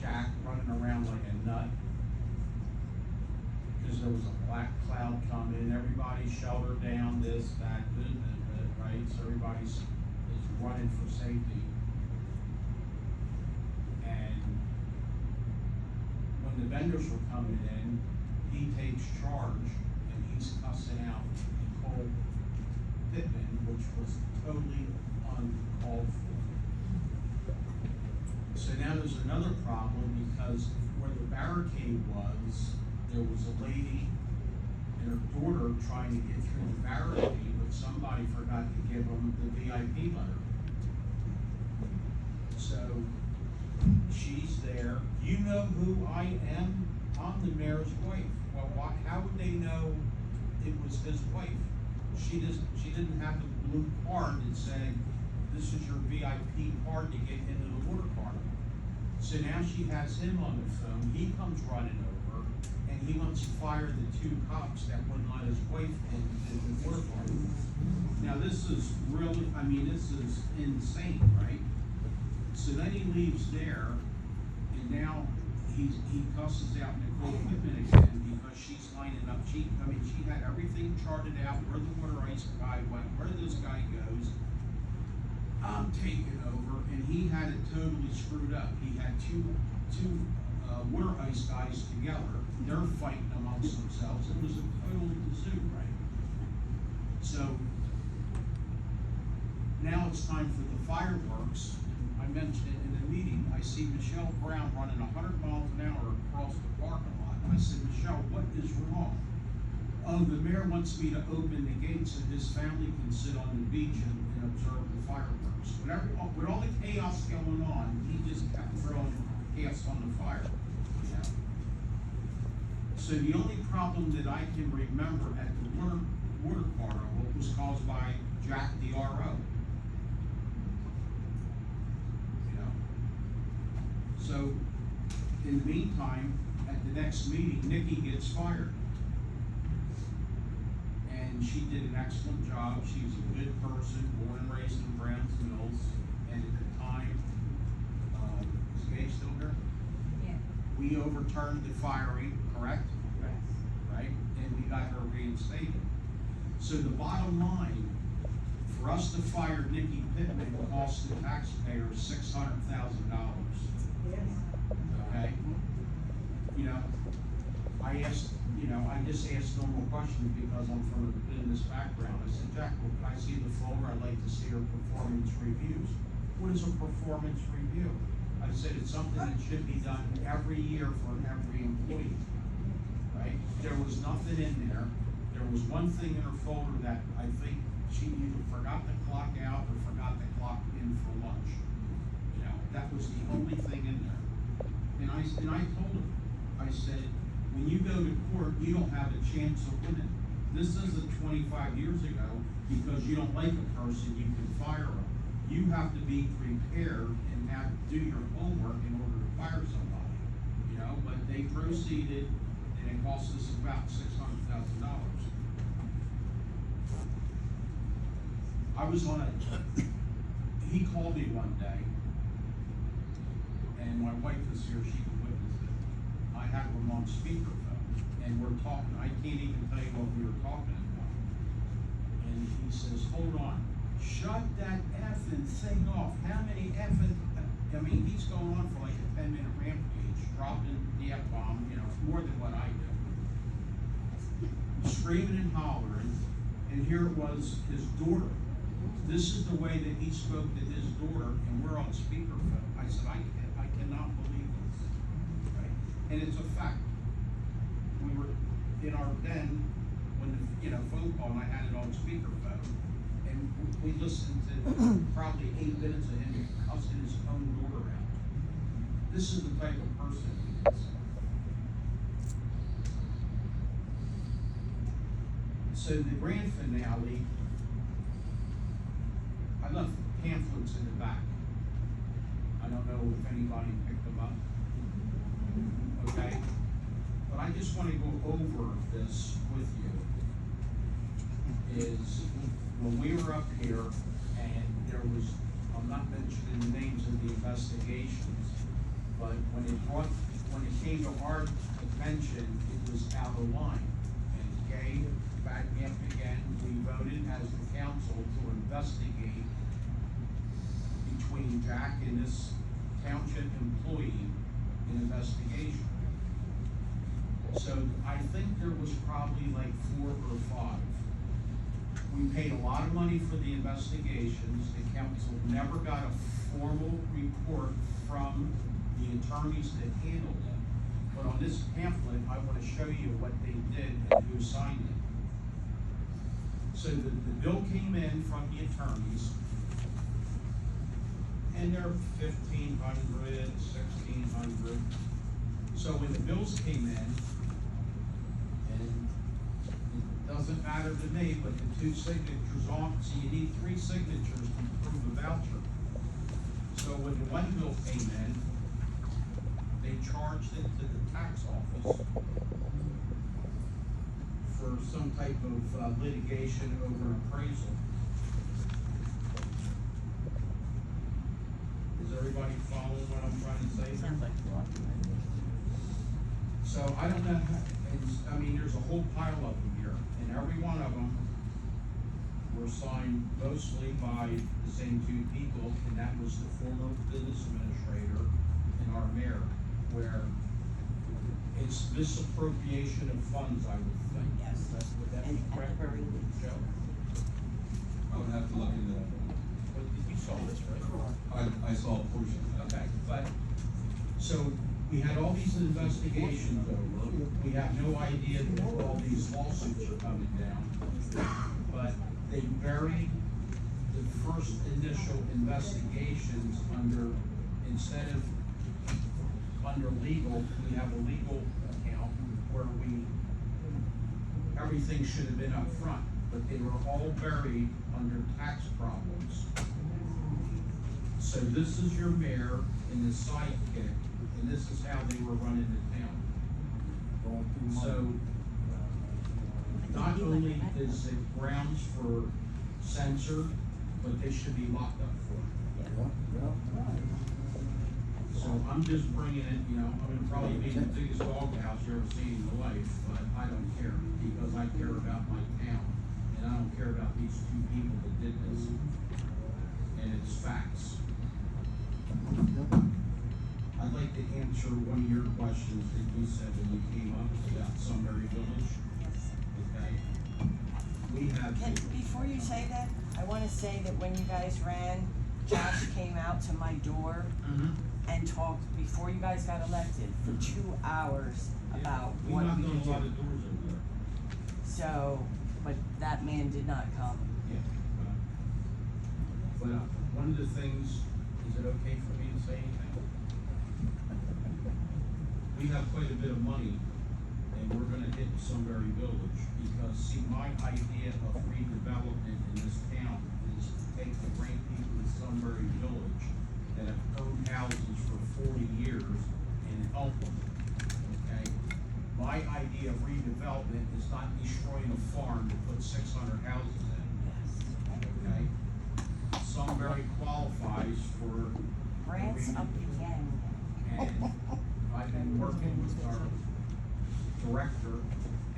Jack running around like a nut because there was a black cloud coming. Everybody's sheltered down, this, that, right? So everybody's running for safety. And when the vendors were coming in, he takes charge and he's cussing out Nicole Pittman, which was totally uncalled for. So now there's another problem because where the barricade was, there was a lady and her daughter trying to get through the barricade, but somebody forgot to give them the VIP letter. So she's there. You know who I am? I'm the mayor's wife. Well, how would they know it was his wife? She didn't have the blue card that said, this is your VIP card to get into the water carnival. So now she has him on the phone. He comes running over and he wants to fire the two cops that wouldn't let his wife into the water carnival. Now this is really, this is insane, right? So then he leaves there and now he cusses out Nicole Pittman again because she's lining up. She had everything charted out, where the water ice guy went, where this guy goes. I'm taking over, and he had it totally screwed up. He had two water ice guys together. They're fighting amongst themselves. It was a total kazoo, right? So now it's time for the fireworks. I mentioned it in the meeting. I see Michelle Brown running 100 miles an hour across the parking lot. And I said, Michelle, what is wrong? Oh, the mayor wants me to open the gates so his family can sit on the beach and observe the fireworks. With all the chaos going on, he just kept throwing gas on the fire. You know? So the only problem that I can remember at the water carnival was caused by Jack the RO. So, in the meantime, at the next meeting, Nikki gets fired. and she did an excellent job. She was a good person, born and raised in Browns Mills, and at the time, is Gage still here? Yeah. We overturned the firing, correct? Correct. Right? And we got her reinstated. So the bottom line, for us to fire Nikki Pittman cost the taxpayers $600,000. Yes. Okay? You know, I just asked normal questions because I'm from a business background. I said, Jack, well, can I see the folder? I'd like to see her performance reviews. What is a performance review? I said, it's something that should be done every year for every employee, right? There was nothing in there. There was one thing in her folder that I think she either forgot to clock out or forgot to clock in for lunch. You know, that was the only thing in there. And I told her, I said, when you go to court, you don't have a chance of winning. This isn't 25 years ago, because you don't like a person, you can fire them. You have to be prepared and have to do your homework in order to fire somebody. You know, but they proceeded, and it cost us about $600,000. I was on he called me one day, and my wife is here, she can witness it. I have him on speakerphone, and we're talking, I can't even tell you what we were talking about. And he says, hold on, shut that effing thing off. How many effing, I mean, he's going on for like a 10-minute rampage, dropping the F-bomb, you know, more than what I do. Screaming and hollering, and here it was his daughter. This is the way that he spoke to his daughter, and we're on speakerphone. I said, I cannot believe this. Right? And it's a fact. We were in our den when the phone call, and I had it on speakerphone, and we listened to probably 8 minutes of him cussing his own daughter out. This is the type of person he is. So the grand finale, I left pamphlets in the back. I don't know if anybody picked them up. Okay? But I just want to go over this with you. Is when we were up here and there was, I'm not mentioning the names of the investigations, but when it came to our attention, it was out of line. And Gay, back up again, we voted as the council to investigate between Jack and this township employee an investigation. So I think there was probably like 4 or 5. We paid a lot of money for the investigations. The council never got a formal report from the attorneys that handled it. But on this pamphlet, I want to show you what they did and who signed it. So the bill came in from the attorneys, and they're $1,500, $1,600. So when the bills came in, and it doesn't matter to me, but the 2 signatures on, so you need 3 signatures to prove a voucher. So when the one bill came in, they charged it to the tax office for some type of litigation over an appraisal. Is everybody following what I'm trying to say? Sounds like So I don't know how, I mean, there's a whole pile of them here, and every one of them were signed mostly by the same 2 people, and that was the former business administrator and our mayor, where it's misappropriation of funds, I would think. Yes. Would that be correct, Joe? I would have to look into that. But you saw this, right? I saw a portion. Okay, but, so, we had all these investigations over, we have no idea that all these lawsuits are coming down, but they buried the first initial investigations under, instead of under legal, we have a legal account where everything should have been up front, but they were all buried under tax problems. So this is your mayor and his sidekick, and this is how they were running the town. So, not only is it grounds for censure, but they should be locked up for it. So I'm just bringing it, you know, I'm gonna probably be the biggest doghouse you ever seen in your life, but I don't care, because I care about my town, and I don't care about these two people that did this. And it's facts. I'd like to answer one of your questions that you said when you came up about Sunbury Village. Okay? We have. Before you say that, I wanna say that when you guys ran, Josh came out to my door and talked before you guys got elected for 2 hours about what we knocked on could a lot do. of doors over there. So, but that man did not come. Yeah. But one of the things, is it okay for me to say anything? We have quite a bit of money, and we're gonna hit Sunbury Village, because see, my idea of redevelopment in this town is to take the great people in Sunbury Village that have owned houses for 40 years and help them, okay? My idea of redevelopment is not destroying a farm to put 600 houses in, okay? Sunbury qualifies for. Grants up again. And I've been working with our director,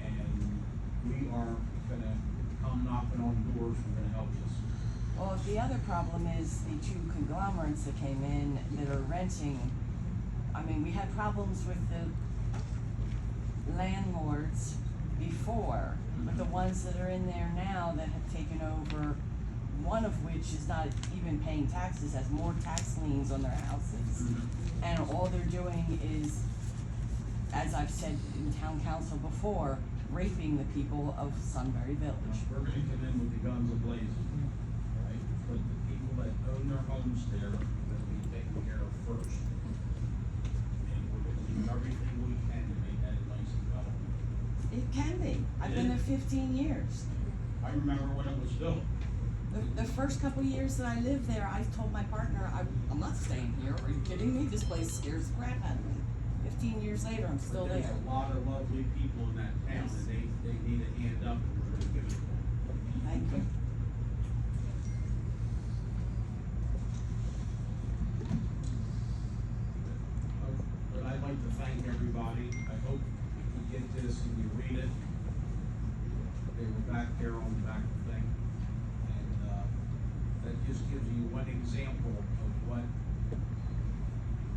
and we are gonna come knocking on doors, we're gonna help this. Well, the other problem is the two conglomerates that came in that are renting. I mean, we had problems with the landlords before, but the ones that are in there now that have taken over, one of which is not even paying taxes, has more tax liens on their houses. And all they're doing is, as I've said in town council before, raping the people of Sunbury Village. We're gonna come in with the guns a-blazing, right? But the people that own their homes there are gonna be taken care of first. And we're gonna do everything we can to make that a nice development. It can be. I've been there 15 years. I remember when it was built. The first couple years that I lived there, I told my partner, I'm not staying here. Are you kidding me? This place scares the crap out of me. 15 years later, I'm still But there. there's a lot of lovely people in that town, and they need a hand up, and we're gonna give it to them. Thank you. But I'd like to thank everybody. I hope you get this and you read it. They were back there on the back of the thing. And, that just gives you one example of what,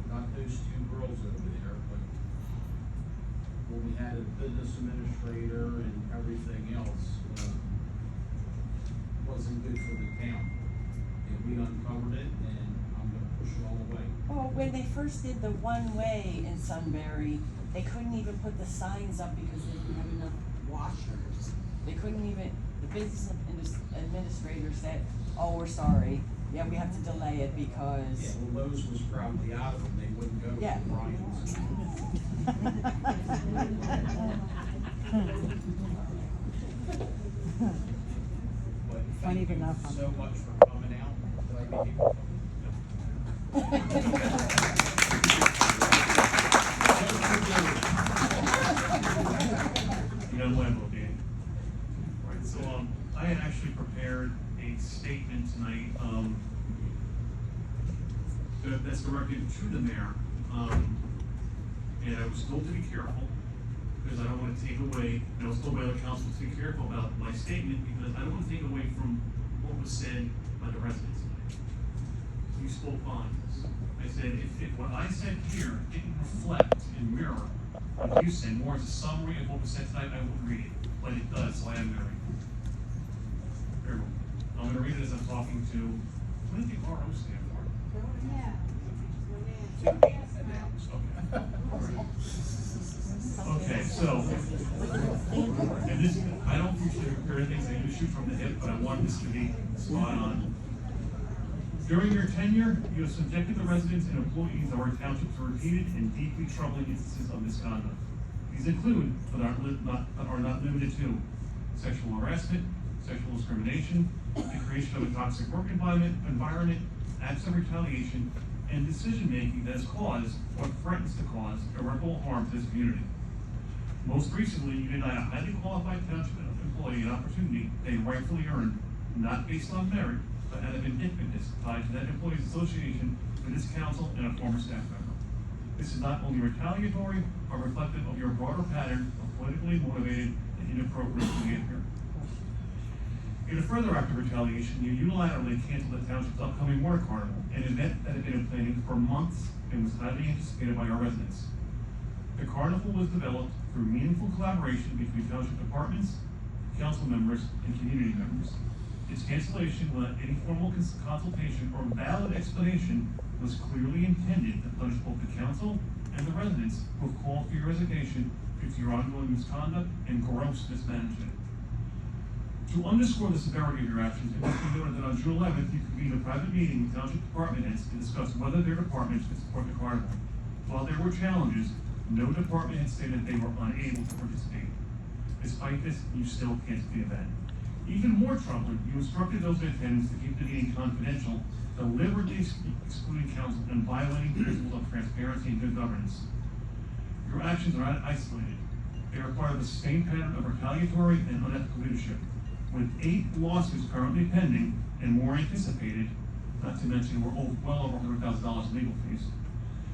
not those two girls over there, but when we had a business administrator and everything else, wasn't good for the town. And we uncovered it, and I'm gonna push it all away. Well, when they first did the one-way in Sunbury, they couldn't even put the signs up because they didn't have enough washers. They couldn't even, the business administrator said, oh, we're sorry, yeah, we have to delay it because. Yeah, well, Lowe's was probably out of them, they wouldn't go Yeah. with Brian's. But thank you so much for coming out. Did I get You got a level, Dan. Right, so, I had actually prepared a statement tonight, that's directed to the mayor. And I was told to be careful, because I don't wanna take away, and I was told by other council to be careful about my statement, because I don't wanna take away from what was said by the residents tonight. You spoke volumes. I said, if what I said here didn't reflect and mirror what you said, more as a summary of what was said tonight, I wouldn't read it, but it does, so I am gonna read it. Very well. I'm gonna read it as I'm talking to, what do you think RO stand for? Okay, so, and this, I don't usually prepare things, I usually shoot from the hip, but I want this to be spot on. During your tenure, you have subjected the residents and employees of our township to repeated and deeply troubling instances of misconduct. These include, but are not limited to, sexual harassment, sexual discrimination, the creation of a toxic work environment, acts of retaliation, and decision-making that has caused or threatens to cause irreparable harm to this community. Most recently, you denied a highly qualified township employee an opportunity they rightfully earned, not based on merit, but out of an impetus tied to that employee's association with this council and a former staff member. This is not only retaliatory, but reflective of your broader pattern of politically motivated and inappropriate behavior. In a further act of retaliation, you unilaterally canceled the township's upcoming water carnival, an event that had been in planning for months and was highly anticipated by our residents. The carnival was developed through meaningful collaboration between township departments, council members, and community members. Its cancellation without any formal consultation or valid explanation was clearly intended to punish both the council and the residents who have called for your resignation due to your ongoing misconduct and gross mismanagement. To underscore the severity of your actions, it must be noted that on June 11th, you convened a private meeting with township department heads to discuss whether their departments could support the carnival. While there were challenges, no department had stated they were unable to participate. Despite this, you still canceled the event. Even more troubling, you instructed those in attendance to keep the meeting confidential, deliberately excluding council and violating principles of transparency and good governance. Your actions are not isolated. They are part of a sustained pattern of retaliatory and unethical leadership. With 8 lawsuits currently pending and more anticipated, not to mention we're well over $100,000 in legal fees,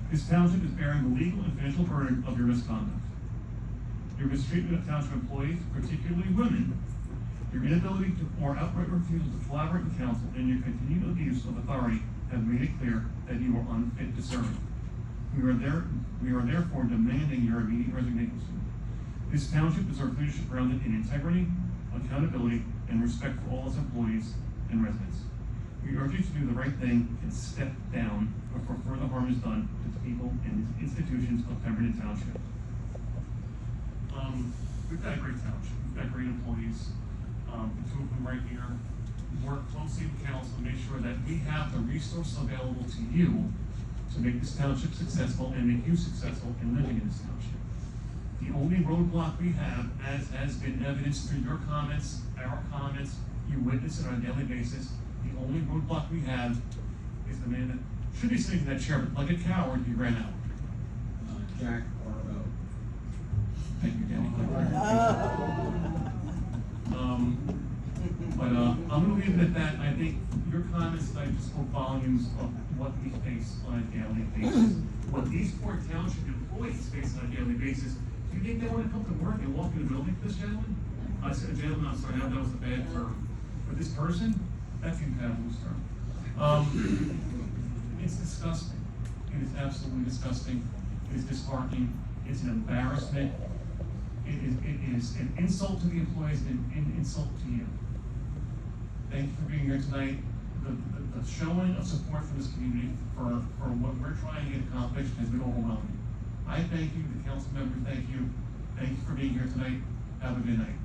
this township is bearing the legal and financial burden of your misconduct. Your mistreatment of township employees, particularly women, your inability to or outright refusal to collaborate with council, and your continued abuse of authority have made it clear that you are unfit to serve. We are therefore demanding your immediate resignation. This township deserves leadership grounded in integrity, accountability, and respect for all its employees and residents. We urge you to do the right thing and step down before further harm is done to the people and institutions of Pemberton Township. We've got a great township. We've got great employees. The 2 of them right here work closely with council to make sure that we have the resources available to you to make this township successful and make you successful in living in this township. The only roadblock we have, as has been evidenced through your comments, our comments, you witness it on a daily basis, the only roadblock we have is the man that should be sitting in that chair, but like a coward, he ran out. Jack R.O. Thank you, Danny. I'm gonna leave it at that. I think your comments tonight just spoke volumes of what we face on a daily basis. What these poor township employees face on a daily basis. Do you think they want to come to work and walk in the building for this gentleman? I said gentleman, I'm sorry, that was a bad term. For this person, that's an incredible term. It's disgusting. It is absolutely disgusting. It is disheartening. It's an embarrassment. It is an insult to the employees and an insult to you. Thank you for being here tonight. The showing of support from this community for what we're trying to get accomplished has been overwhelming. I thank you, the council members, thank you. Thank you for being here tonight. Have a good night.